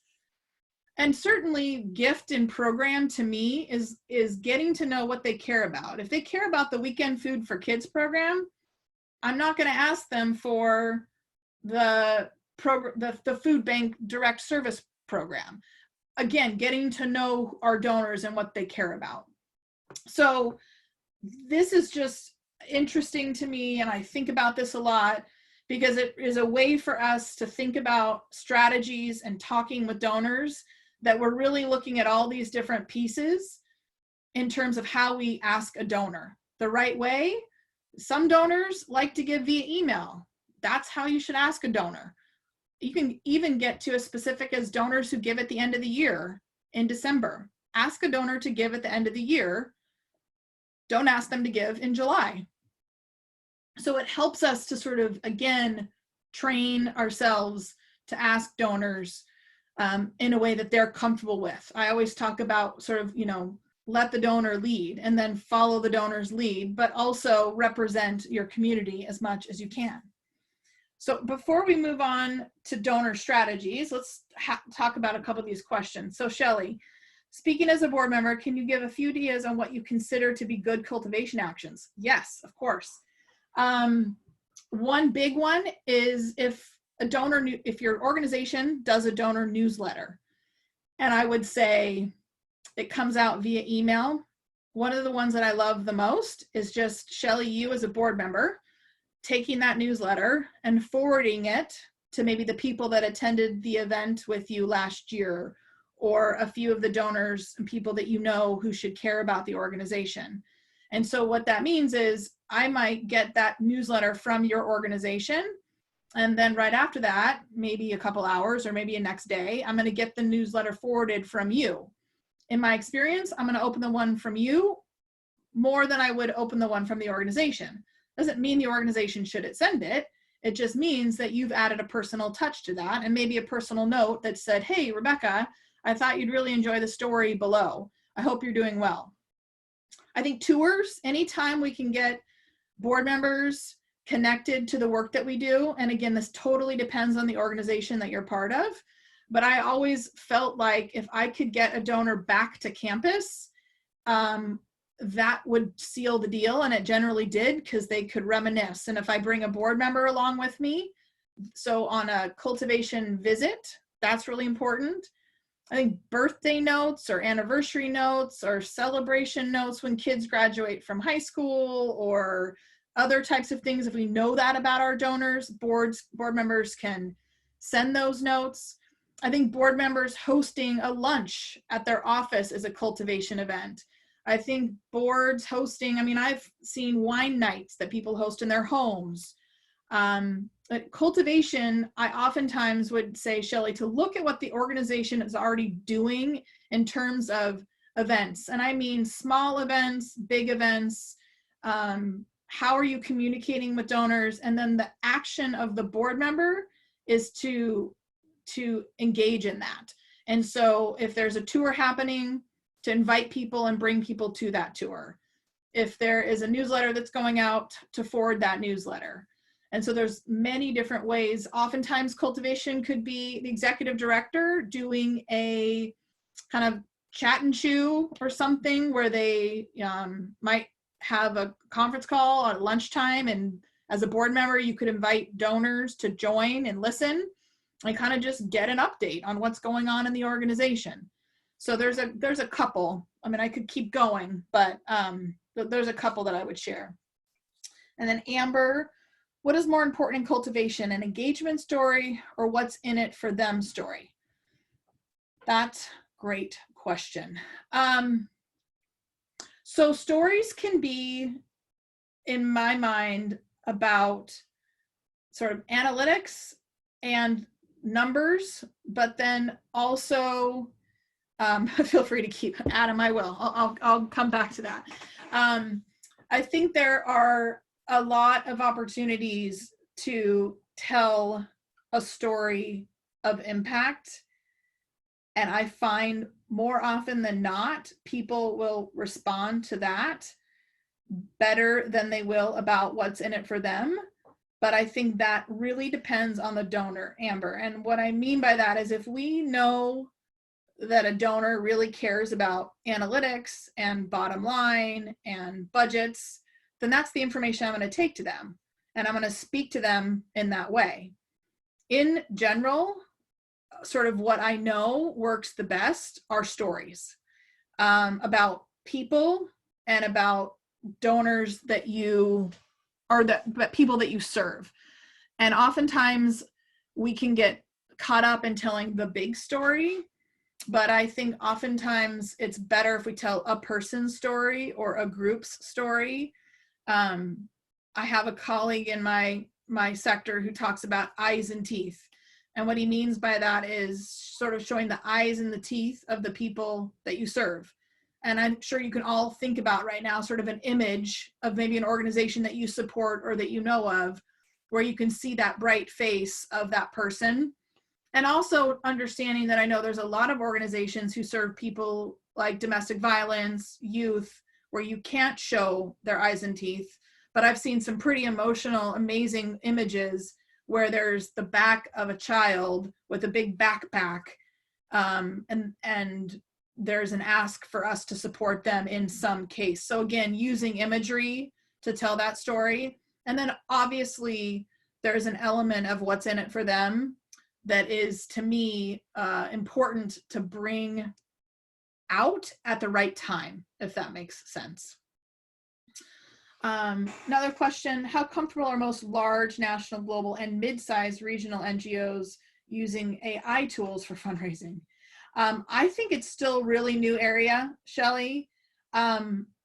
And certainly gift and program to me is getting to know what they care about. If they care about the weekend food for kids program, I'm not going to ask them for the food bank direct service program. Again, getting to know our donors and what they care about. So this is just interesting to me, and I think about this a lot because it is a way for us to think about strategies and talking with donors, that we're really looking at all these different pieces in terms of how we ask a donor the right way. Some donors like to give via email. That's how you should ask a donor. You can even get to as specific as donors who give at the end of the year in December. Ask a donor to give at the end of the year. Don't ask them to give in July. So it helps us to sort of, again, train ourselves to ask donors in a way that they're comfortable with. I always talk about sort of, let the donor lead and then follow the donor's lead, but also represent your community as much as you can. So before we move on to donor strategies, let's talk about a couple of these questions. So Shelley, speaking as a board member, can you give a few ideas on what you consider to be good cultivation actions? Yes, of course. One big one is if your organization does a donor newsletter, and I would say it comes out via email. One of the ones that I love the most is just Shelley, you as a board member, taking that newsletter and forwarding it to maybe the people that attended the event with you last year, or a few of the donors and people that you know who should care about the organization. And so what that means is I might get that newsletter from your organization, and then right after that, maybe a couple hours or maybe a next day, I'm going to get the newsletter forwarded from you. In my experience, I'm going to open the one from you more than I would open the one from the organization. Doesn't mean the organization should send it. It just means that you've added a personal touch to that, and maybe a personal note that said, hey, Rebecca, I thought you'd really enjoy the story below. I hope you're doing well. I think tours, anytime we can get board members connected to the work that we do, and again, this totally depends on the organization that you're part of, but I always felt like if I could get a donor back to campus, that would seal the deal, and it generally did, because they could reminisce. And if I bring a board member along with me, so on a cultivation visit, that's really important. I think birthday notes or anniversary notes or celebration notes when kids graduate from high school or other types of things, if we know that about our donors, board members can send those notes. I think board members hosting a lunch at their office is a cultivation event. I think boards hosting, I mean, I've seen wine nights that people host in their homes. Cultivation, I oftentimes would say, Shelley, to look at what the organization is already doing in terms of events. And I mean small events, big events. How are you communicating with donors? And then the action of the board member is to engage in that. And so if there's a tour happening, to invite people and bring people to that tour. If there is a newsletter that's going out, to forward that newsletter. And so there's many different ways. Oftentimes cultivation could be the executive director doing a kind of chat and chew or something where they might have a conference call at lunchtime, and as a board member, you could invite donors to join and listen and kind of just get an update on what's going on in the organization. So there's a couple. I mean, I could keep going, but there's a couple that I would share. And then Amber, what is more important in cultivation, an engagement story or what's in it for them story? That's a great question. So stories can be, in my mind, about sort of analytics and numbers, but then also feel free to keep, Adam, I will. I'll come back to that. I think there are a lot of opportunities to tell a story of impact. And I find more often than not, people will respond to that better than they will about what's in it for them. But I think that really depends on the donor, Amber. And what I mean by that is if we know that a donor really cares about analytics and bottom line and budgets, then that's the information I'm going to take to them. And I'm going to speak to them in that way. In general, sort of what I know works the best are stories about people and about donors that you, or that people that you serve. And oftentimes we can get caught up in telling the big story, but I think oftentimes it's better if we tell a person's story or a group's story. I have a colleague in my sector who talks about eyes and teeth. And what he means by that is sort of showing the eyes and the teeth of the people that you serve. And I'm sure you can all think about right now sort of an image of maybe an organization that you support or that you know of, where you can see that bright face of that person. And also understanding that I know there's a lot of organizations who serve people like domestic violence, youth, where you can't show their eyes and teeth. But I've seen some pretty emotional, amazing images where there's the back of a child with a big backpack, and there's an ask for us to support them in some case. So again, using imagery to tell that story. And then obviously there's an element of what's in it for them that is, to me, important to bring out at the right time, if that makes sense. Another question, how comfortable are most large, national, global, and mid-sized regional NGOs using AI tools for fundraising? I think it's still a really new area, Shelley.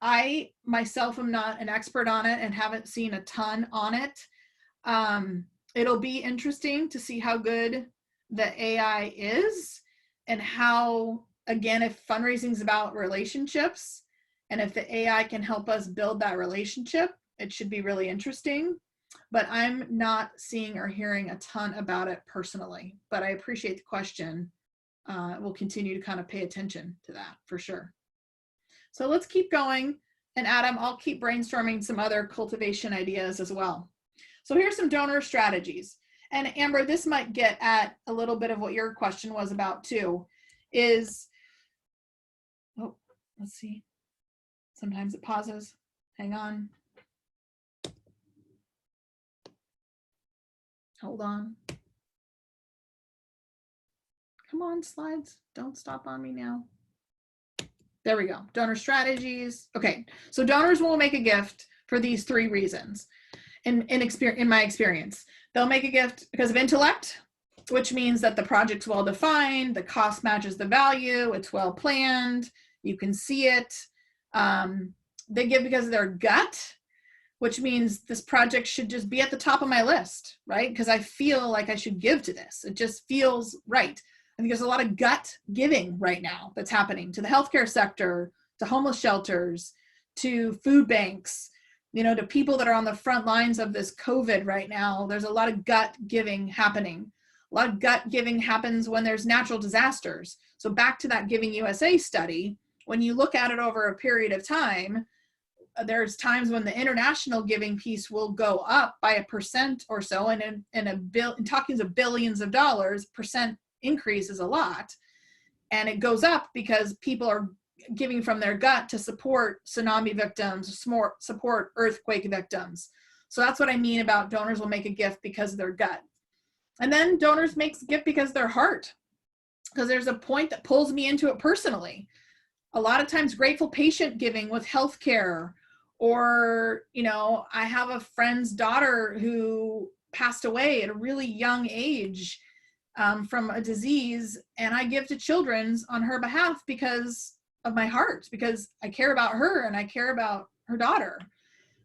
I myself am not an expert on it and haven't seen a ton on it. It'll be interesting to see how good the AI is, and how, again, if fundraising is about relationships, and if the AI can help us build that relationship, it should be really interesting. But I'm not seeing or hearing a ton about it personally, but I appreciate the question. We'll continue to kind of pay attention to that for sure. So let's keep going. And Adam, I'll keep brainstorming some other cultivation ideas as well. So here's some donor strategies. And Amber, this might get at a little bit of what your question was about too, is, oh, let's see. Sometimes it pauses. Hang on. Hold on. Come on, slides. Don't stop on me now. There we go. Donor strategies. Okay, so donors will make a gift for these 3 reasons. In my experience, they'll make a gift because of intellect, which means that the project's well defined, the cost matches the value, it's well planned, you can see it. They give because of their gut, which means this project should just be at the top of my list, right? Because I feel like I should give to this. It just feels right. I think there's a lot of gut giving right now that's happening to the healthcare sector, to homeless shelters, to food banks, you know, to people that are on the front lines of this COVID right now. There's a lot of gut giving happening. A lot of gut giving happens when there's natural disasters. So back to that Giving USA study, when you look at it over a period of time, there's times when the international giving piece will go up by 1% or so, and in talking of billions of dollars, percent increase is a lot, and it goes up because people are giving from their gut to support tsunami victims, support earthquake victims. So that's what I mean about donors will make a gift because of their gut. And then donors make a gift because of their heart, because there's a point that pulls me into it personally. A lot of times grateful patient giving with healthcare, or, you know, I have a friend's daughter who passed away at a really young age from a disease, and I give to Children's on her behalf because of my heart, because I care about her and I care about her daughter.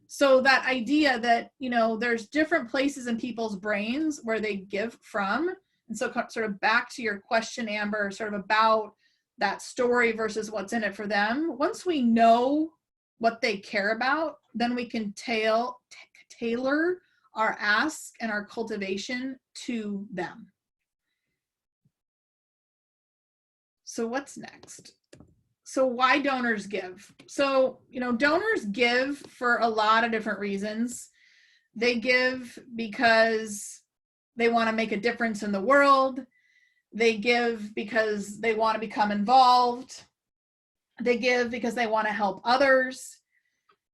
So that idea that, you know, there's different places in people's brains where they give from. And so sort of back to your question, Amber, sort of about that story versus what's in it for them. Once we know what they care about, then we can tailor our ask and our cultivation to them. So what's next? So why donors give? So, you know, donors give for a lot of different reasons. They give because they want to make a difference in the world. They give because they want to become involved. They give because they want to help others.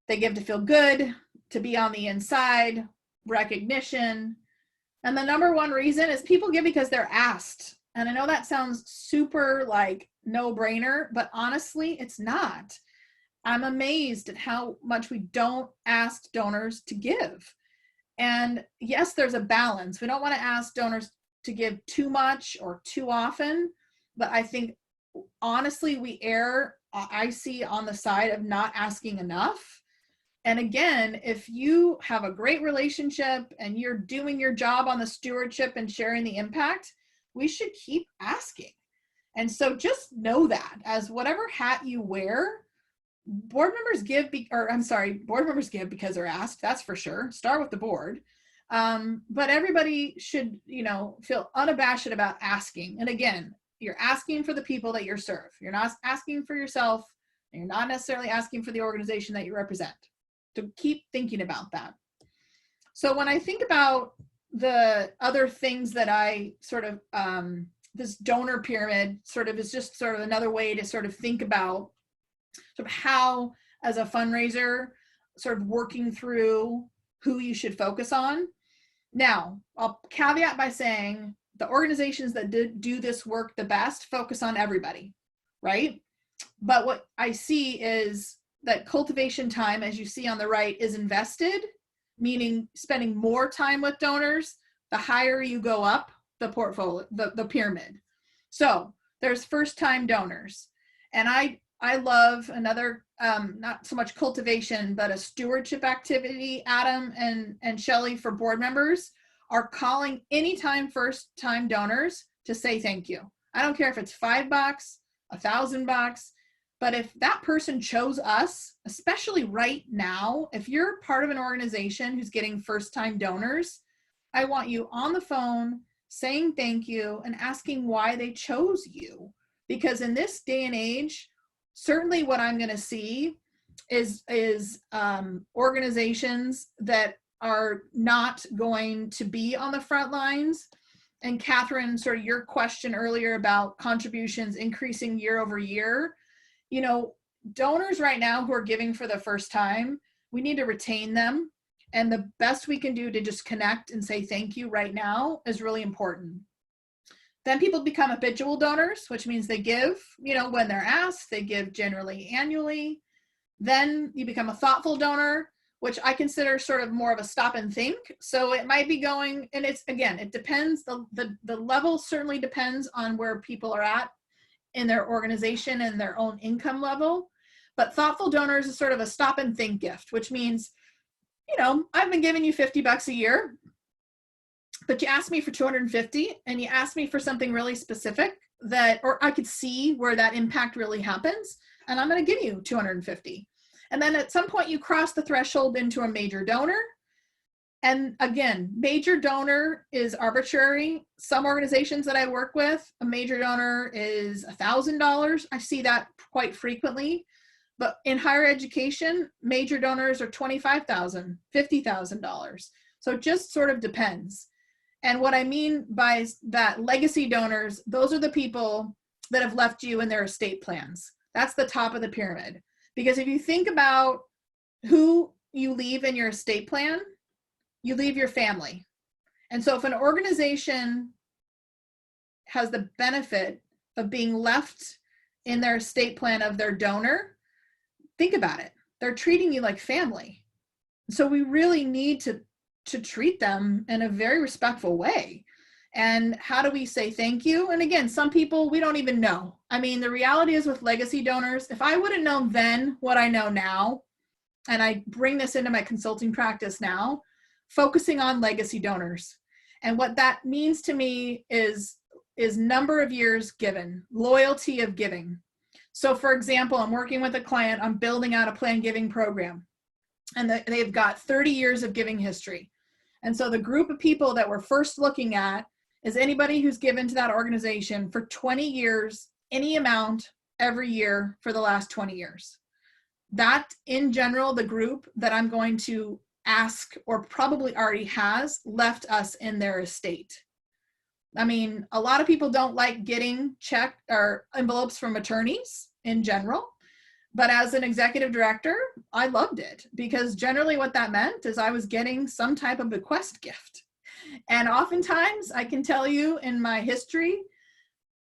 They give to feel good, to be on the inside, recognition. And the number one reason is people give because they're asked. And I know that sounds super like no-brainer, but honestly, it's not. I'm amazed at how much we don't ask donors to give. And yes, there's a balance. We don't want to ask donors to give too much or too often, but I think honestly, I see on the side of not asking enough. And again, if you have a great relationship and you're doing your job on the stewardship and sharing the impact, we should keep asking. And so just know that as whatever hat you wear, board members give because they're asked, that's for sure. Start with the board. But everybody should, you know, feel unabashed about asking. And again, you're asking for the people that you serve. You're not asking for yourself, and you're not necessarily asking for the organization that you represent. So keep thinking about that. So when I think about the other things that I sort of, this donor pyramid sort of is just sort of another way to sort of think about sort of how, as a fundraiser, sort of working through who you should focus on. Now, I'll caveat by saying the organizations that do this work the best focus on everybody, right? But what I see is that cultivation time, as you see on the right, is invested, meaning spending more time with donors, the higher you go up the portfolio, the pyramid. So there's first-time donors. And I I love another, not so much cultivation, but a stewardship activity. Adam and Shelley, for board members, are calling anytime first-time donors to say thank you. I don't care if it's $5, $1,000, but if that person chose us, especially right now, if you're part of an organization who's getting first-time donors, I want you on the phone saying thank you and asking why they chose you. Because in this day and age, certainly what I'm going to see is organizations that are not going to be on the front lines. And Catherine, sort of your question earlier about contributions increasing year over year, you know, donors right now who are giving for the first time, we need to retain them. And the best we can do to just connect and say thank you right now is really important. Then people become habitual donors, which means they give, you know, when they're asked, they give generally annually. Then you become a thoughtful donor, which I consider sort of more of a stop and think. So it might be going, and it's, again, it depends, the level certainly depends on where people are at in their organization and their own income level. But thoughtful donors is sort of a stop and think gift, which means, you know, I've been giving you $50 a year, but you asked me for 250 and you asked me for something really specific that, or I could see where that impact really happens, and I'm going to give you 250. And then at some point you cross the threshold into a major donor. And again, major donor is arbitrary. Some organizations that I work with, a major donor is $1,000. I see that quite frequently. But in higher education, major donors are $25,000, $50,000. So it just sort of depends. And what I mean by that, legacy donors, those are the people that have left you in their estate plans. That's the top of the pyramid. Because if you think about who you leave in your estate plan, you leave your family. And so if an organization has the benefit of being left in their estate plan of their donor, think about it. They're treating you like family. So we really need to treat them in a very respectful way. And how do we say thank you? And again, some people we don't even know. I mean, the reality is with legacy donors, if I would have known then what I know now, and I bring this into my consulting practice now, focusing on legacy donors. And what that means to me is number of years given, loyalty of giving. So for example, I'm working with a client, I'm building out a planned giving program, and they've got 30 years of giving history. And so the group of people that we're first looking at is anybody who's given to that organization for 20 years, any amount every year for the last 20 years. That, in general, the group that I'm going to ask, or probably already has, left us in their estate. I mean, a lot of people don't like getting check or envelopes from attorneys in general. But as an executive director, I loved it, because generally what that meant is I was getting some type of bequest gift. And oftentimes, I can tell you in my history,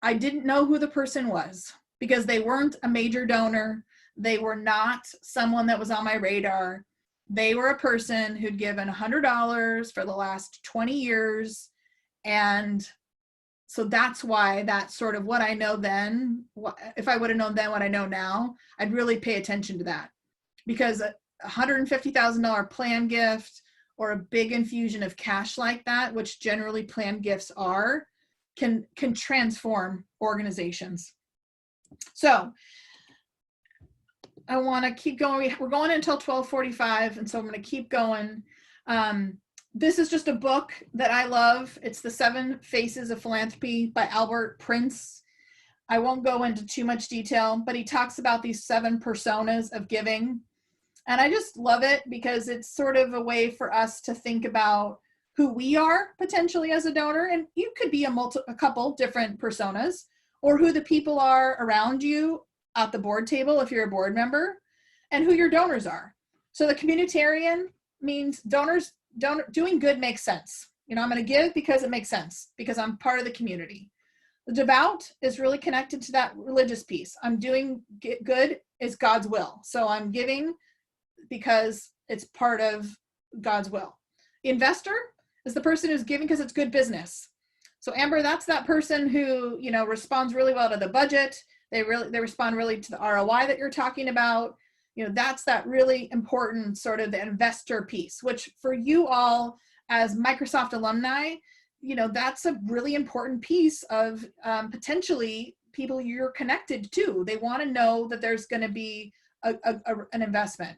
I didn't know who the person was because they weren't a major donor. They were not someone that was on my radar. They were a person who'd given $100 for the last 20 years. And so that's why that's sort of what I know then. If I would have known then what I know now, I'd really pay attention to that, because a $150,000 plan gift or a big infusion of cash like that, which generally planned gifts are, can transform organizations. So I want to keep going. We're going until 12:45, and so I'm going to keep going. This is just a book that I love. It's The 7 Faces of Philanthropy by Albert Prince. I won't go into too much detail, but he talks about these 7 personas of giving. And I just love it because it's sort of a way for us to think about who we are potentially as a donor. And you could be a couple different personas, or who the people are around you at the board table if you're a board member, and who your donors are. So the communitarian means doing good makes sense. You know, I'm going to give because it makes sense, because I'm part of the community. The devout is really connected to that religious piece. I'm doing good is God's will. So I'm giving because it's part of God's will. The investor is the person who's giving because it's good business. So Amber, that's that person who, you know, responds really well to the budget. They respond really to the ROI that you're talking about. You know, that's that really important sort of the investor piece, which for you all as Microsoft alumni, you know, that's a really important piece of potentially people you're connected to. They want to know that there's going to be an investment.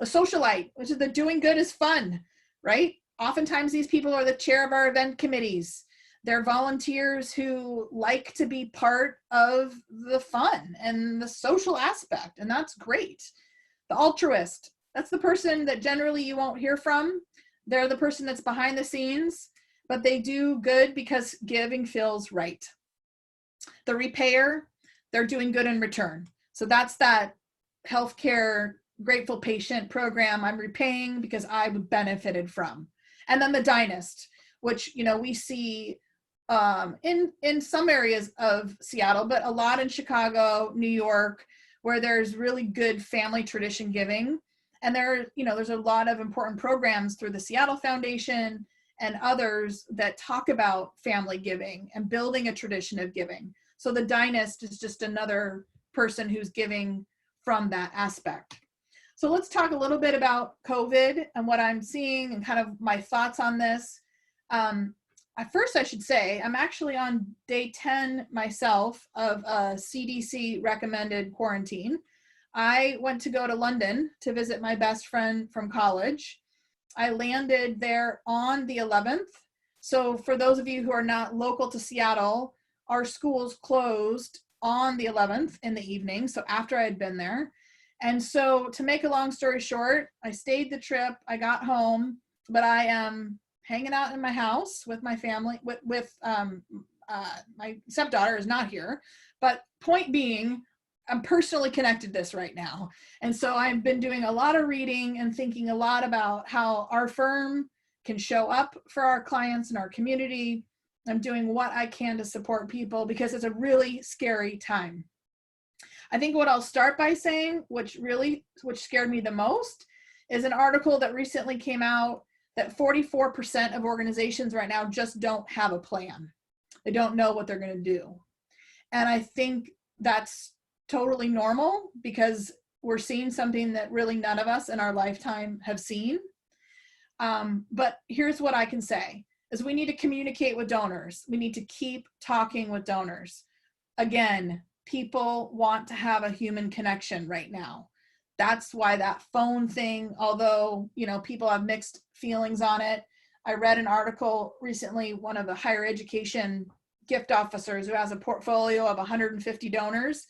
A socialite, which is the doing good is fun, right? Oftentimes these people are the chair of our event committees. They're volunteers who like to be part of the fun and the social aspect, and that's great. The altruist, that's the person that generally you won't hear from. They're the person that's behind the scenes, but they do good because giving feels right. The repayer, they're doing good in return. So that's that healthcare grateful patient program I'm repaying because I benefited from. And then the dynast, which, you know, we see in some areas of Seattle, but a lot in Chicago, New York, where there's really good family tradition giving. And there's a lot of important programs through the Seattle Foundation and others that talk about family giving and building a tradition of giving. So the dynast is just another person who's giving from that aspect. So let's talk a little bit about COVID and what I'm seeing and kind of my thoughts on this. At first, I should say, I'm actually on day 10 myself of a CDC recommended quarantine. I went to go to London to visit my best friend from college. I landed there on the 11th. So for those of you who are not local to Seattle, our schools closed on the 11th in the evening, so after I had been there. And so to make a long story short, I stayed the trip, I got home, but I am hanging out in my house with my family, my stepdaughter is not here, but point being, I'm personally connected to this right now. And so I've been doing a lot of reading and thinking a lot about how our firm can show up for our clients and our community. I'm doing what I can to support people because it's a really scary time. I think what I'll start by saying, which scared me the most, is an article that recently came out that 44% of organizations right now just don't have a plan. They don't know what they're going to do. And I think that's totally normal because we're seeing something that really none of us in our lifetime have seen. But here's what I can say, is we need to communicate with donors. We need to keep talking with donors. Again, people want to have a human connection right now. That's why that phone thing, although, you know, people have mixed feelings on it. I read an article recently, one of the higher education gift officers who has a portfolio of 150 donors.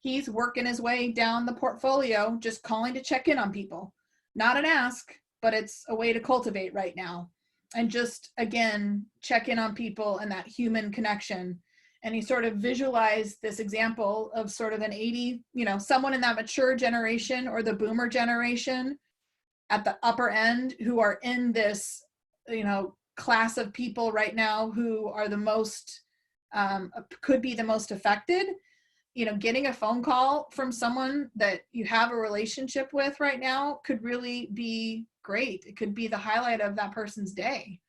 He's working his way down the portfolio, just calling to check in on people. Not an ask, but it's a way to cultivate right now. And just, again, check in on people and that human connection. And he sort of visualized this example of sort of an 80, someone in that mature generation or the boomer generation at the upper end who are in this, class of people right now who are the most, could be the most affected. Getting a phone call from someone that you have a relationship with right now could really be great. It could be the highlight of that person's day.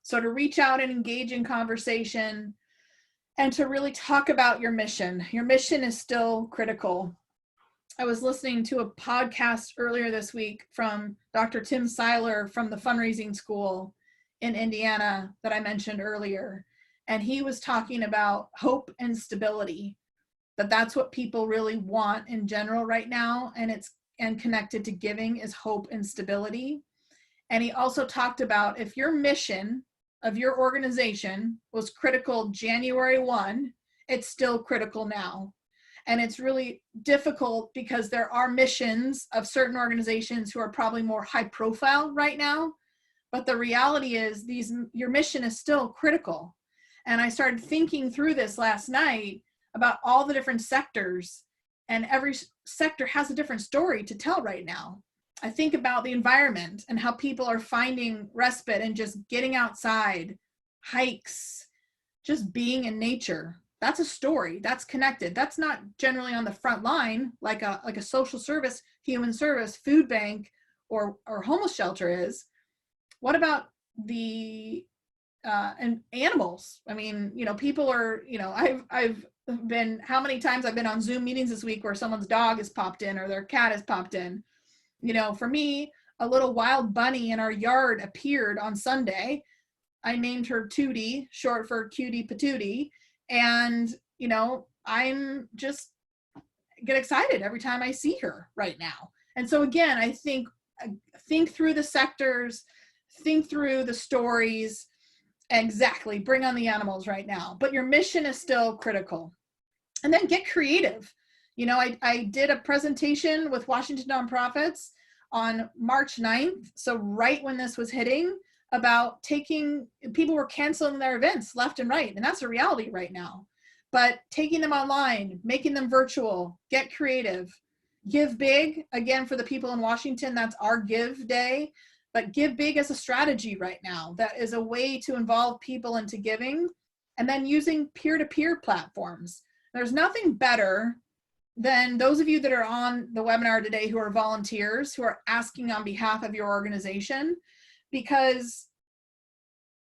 So to reach out and engage in conversation and to really talk about your mission. Your mission is still critical. I was listening to a podcast earlier this week from Dr. Tim Seiler from the Fundraising School in Indiana that I mentioned earlier. And he was talking about hope and stability, that's what people really want in general right now. And connected to giving is hope and stability. And he also talked about if your mission of your organization was critical January 1, it's still critical now. And it's really difficult because there are missions of certain organizations who are probably more high profile right now. But the reality is your mission is still critical. And I started thinking through this last night about all the different sectors, and every sector has a different story to tell right now. I think about the environment and how people are finding respite and just getting outside, hikes, just being in nature. That's a story, that's connected. That's not generally on the front line like a social service, human service, food bank, or homeless shelter is. What about the and animals? I mean, people are, I've been, how many times I've been on Zoom meetings this week where someone's dog has popped in or their cat has popped in. You know, for me, a little wild bunny in our yard appeared on Sunday. I named her Tootie, short for Cutie Patootie. And, you know, I'm just get excited every time I see her right now. And so again, I think through the sectors, think through the stories, exactly, bring on the animals right now. But your mission is still critical. And then get creative. You know, I did a presentation with Washington Nonprofits on March 9th. So right when this was hitting, about people were canceling their events left and right. And that's a reality right now. But taking them online, making them virtual, get creative, give big. Again, for the people in Washington, that's our Give Day. But give big as a strategy right now. That is a way to involve people into giving. And then using peer-to-peer platforms. There's nothing better than those of you that are on the webinar today who are volunteers, who are asking on behalf of your organization, because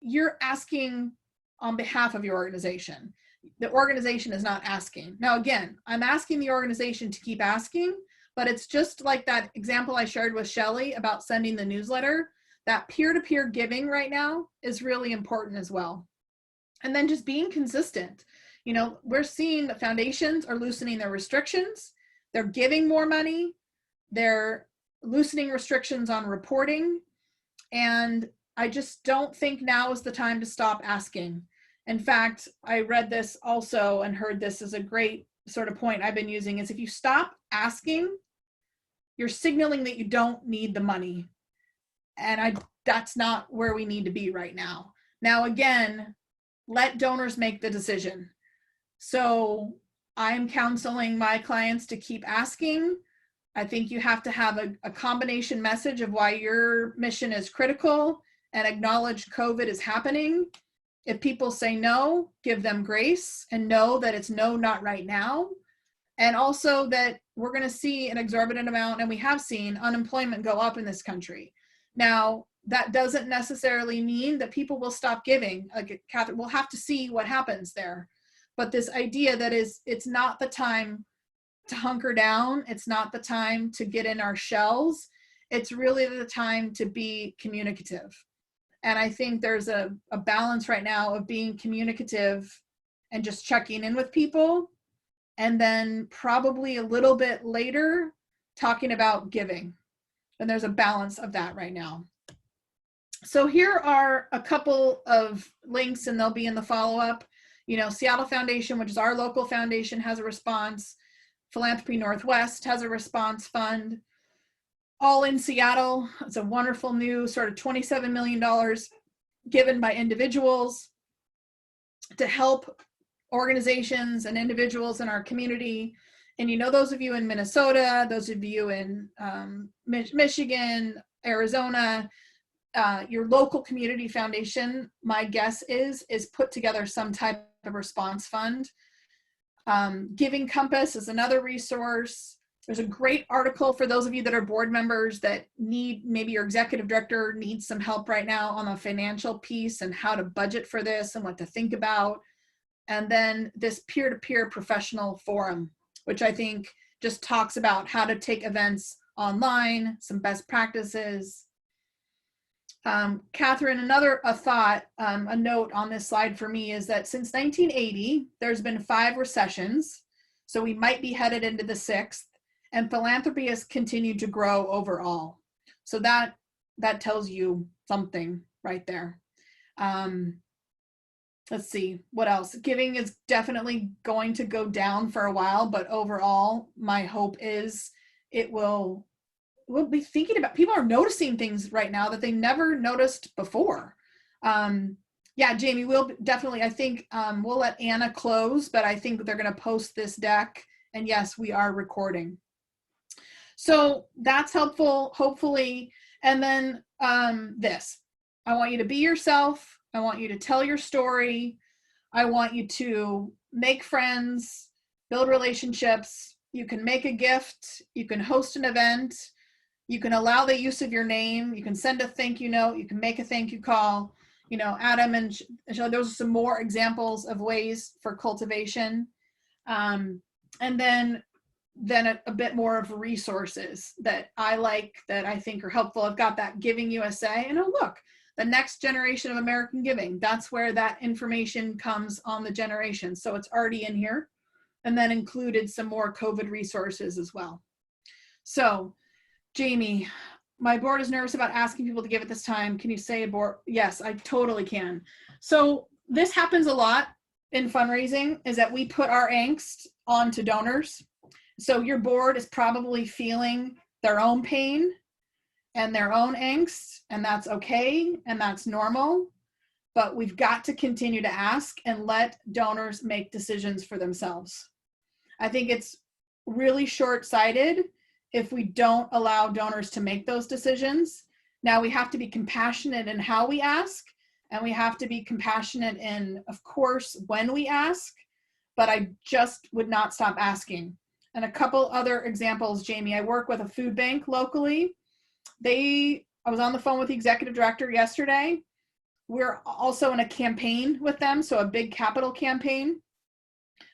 you're asking on behalf of your organization. The organization is not asking. Now, again, I'm asking the organization to keep asking, but it's just like that example I shared with Shelly about sending the newsletter. That peer-to-peer giving right now is really important as well. And then just being consistent. You know, we're seeing that foundations are loosening their restrictions. They're giving more money. They're loosening restrictions on reporting. And I just don't think now is the time to stop asking. In fact, I read this also and heard this as a great sort of point I've been using is if you stop asking, you're signaling that you don't need the money. And that's not where we need to be right now. Now, again, let donors make the decision. So I'm counseling my clients to keep asking. I think you have to have a combination message of why your mission is critical and acknowledge COVID is happening. If people say no, give them grace and know that it's no, not right now. And also that we're going to see an exorbitant amount, and we have seen unemployment go up in this country. Now, that doesn't necessarily mean that people will stop giving. Like Catherine, we'll have to see what happens there. But this idea that it's not the time to hunker down. It's not the time to get in our shells. It's really the time to be communicative. And I think there's a balance right now of being communicative and just checking in with people. And then probably a little bit later, talking about giving. And there's a balance of that right now. So here are a couple of links, and they'll be in the follow-up. You know, Seattle Foundation, which is our local foundation, has a response. Philanthropy Northwest has a response fund. All in Seattle, it's a wonderful new sort of $27 million given by individuals to help organizations and individuals in our community. And you know, those of you in Minnesota, those of you in Michigan, Arizona, your local community foundation, my guess is put together some type of response fund. Giving Compass is another resource. There's a great article for those of you that are board members that need, maybe your executive director needs some help right now on the financial piece and how to budget for this and what to think about. And then this peer-to-peer professional forum, which I think just talks about how to take events online, some best practices. Catherine, a note on this slide for me is that since 1980, there's been 5 recessions. So we might be headed into the 6th, and philanthropy has continued to grow overall. So that tells you something right there. Let's see, what else? Giving is definitely going to go down for a while, but overall, my hope is we'll be thinking about, people are noticing things right now that they never noticed before. Yeah, Jamie, we'll definitely, I think we'll let Anna close, but I think they're going to post this deck. And yes, we are recording. So that's helpful, hopefully. And then this, I want you to be yourself. I want you to tell your story. I want you to make friends, build relationships. You can make a gift. You can host an event. You can allow the use of your name. You can send a thank you note. You can make a thank you call. You know, Adam and Shelley, those are some more examples of ways for cultivation. And then a bit more of resources that I like, that I think are helpful. I've got that Giving USA, and oh look, the next generation of American giving. That's where that information comes on the generation. So it's already in here, and then included some more COVID resources as well. So Jamie, my board is nervous about asking people to give at this time. Can you say a board? Yes, I totally can. So this happens a lot in fundraising, is that we put our angst onto donors. So your board is probably feeling their own pain and their own angst, and that's okay, and that's normal. But we've got to continue to ask and let donors make decisions for themselves. I think it's really short-sighted if we don't allow donors to make those decisions. Now we have to be compassionate in how we ask, and we have to be compassionate in, of course, when we ask, but I just would not stop asking. And a couple other examples, Jamie, I work with a food bank locally. I was on the phone with the executive director yesterday. We're also in a campaign with them, so a big capital campaign.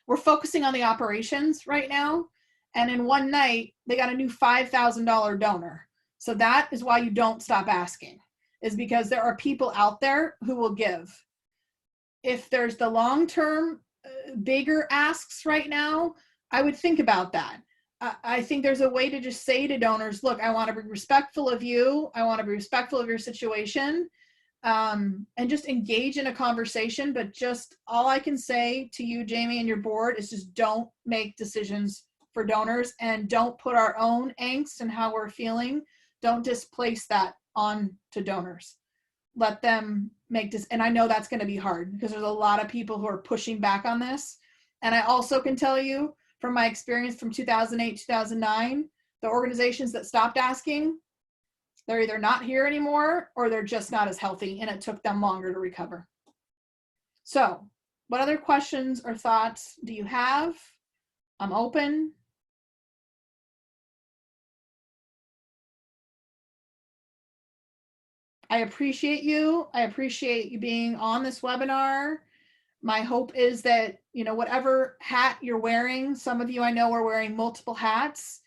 We're focusing on the operations right now. And in one night, they got a new $5,000 donor. So that is why you don't stop asking, is because there are people out there who will give. If there's the long-term bigger asks right now, I would think about that. I think there's a way to just say to donors, look, I want to be respectful of you. I want to be respectful of your situation, and just engage in a conversation. But just all I can say to you, Jamie, and your board is just don't make decisions for donors, and don't put our own angst and how we're feeling. Don't displace that on to donors. Let them make this. And I know that's going to be hard because there's a lot of people who are pushing back on this. And I also can tell you from my experience from 2008, 2009, the organizations that stopped asking, they're either not here anymore or they're just not as healthy, and it took them longer to recover. So what other questions or thoughts do you have? I'm open. I appreciate you. I appreciate you being on this webinar. My hope is that, whatever hat you're wearing, some of you I know are wearing multiple hats,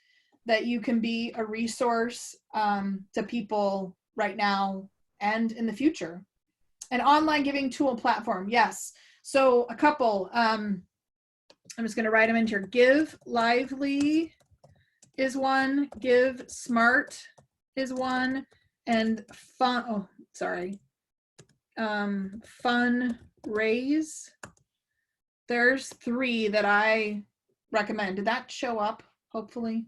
that you can be a resource to people right now and in the future. An online giving tool platform, yes. So a couple, I'm just going to write them into here. Give Lively is one, Give Smart is one, and Fundraise. There's 3 that I recommend. Did that show up? Hopefully.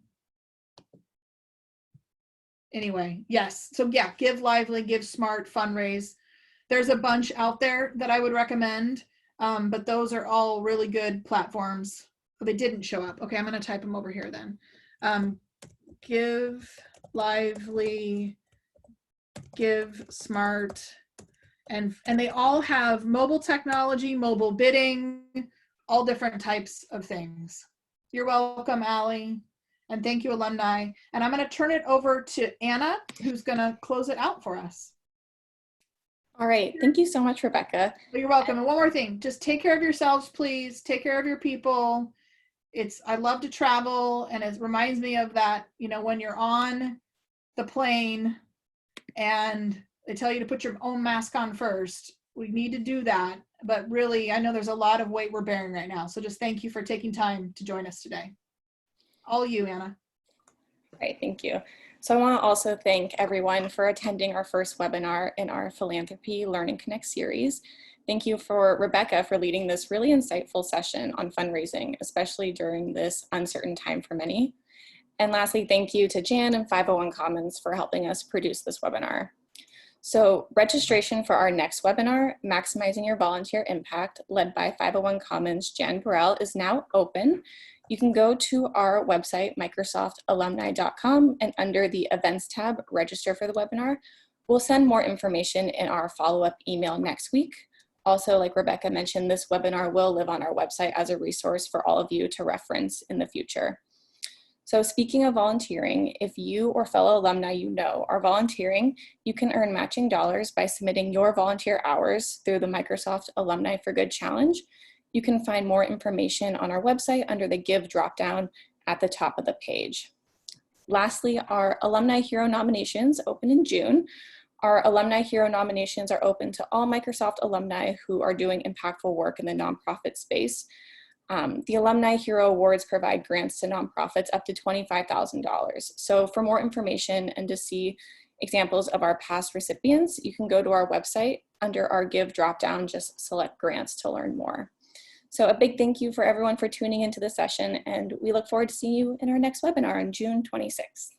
Anyway, yes. So yeah, Give Lively, Give Smart, Fundraise. There's a bunch out there that I would recommend, but those are all really good platforms. Oh, they didn't show up. Okay, I'm going to type them over here then. Give Lively, Give Smart, and they all have mobile technology, mobile bidding, all different types of things. You're welcome, Allie, and thank you, alumni. And I'm going to turn it over to Anna, who's going to close it out for us. All right, thank you so much, Rebecca. You're welcome. And one more thing, just take care of yourselves, please. Take care of your people. I love to travel, and it reminds me of that, when you're on the plane and they tell you to put your own mask on first. We need to do that. But really, I know there's a lot of weight we're bearing right now. So just thank you for taking time to join us today. All you, Anna. Right, thank you. So I want to also thank everyone for attending our first webinar in our Philanthropy Learn Connect series. Thank you for Rebecca for leading this really insightful session on fundraising, especially during this uncertain time for many. And lastly, thank you to Jan and 501 Commons for helping us produce this webinar. So registration for our next webinar, Maximizing Your Volunteer Impact, led by 501 Commons Jan Burrell, is now open. You can go to our website, microsoftalumni.com, and under the Events tab, register for the webinar. We'll send more information in our follow-up email next week. Also, like Rebecca mentioned, this webinar will live on our website as a resource for all of you to reference in the future. So speaking of volunteering, if you or fellow alumni you know are volunteering, you can earn matching dollars by submitting your volunteer hours through the Microsoft Alumni for Good Challenge. You can find more information on our website under the Give dropdown at the top of the page. Lastly, our Alumni Hero nominations open in June. Our Alumni Hero nominations are open to all Microsoft alumni who are doing impactful work in the nonprofit space. The Alumni Hero Awards provide grants to nonprofits up to $25,000. So for more information and to see examples of our past recipients, you can go to our website. Under our Give dropdown, just select grants to learn more. So a big thank you for everyone for tuning into the session, and we look forward to seeing you in our next webinar on June 26th.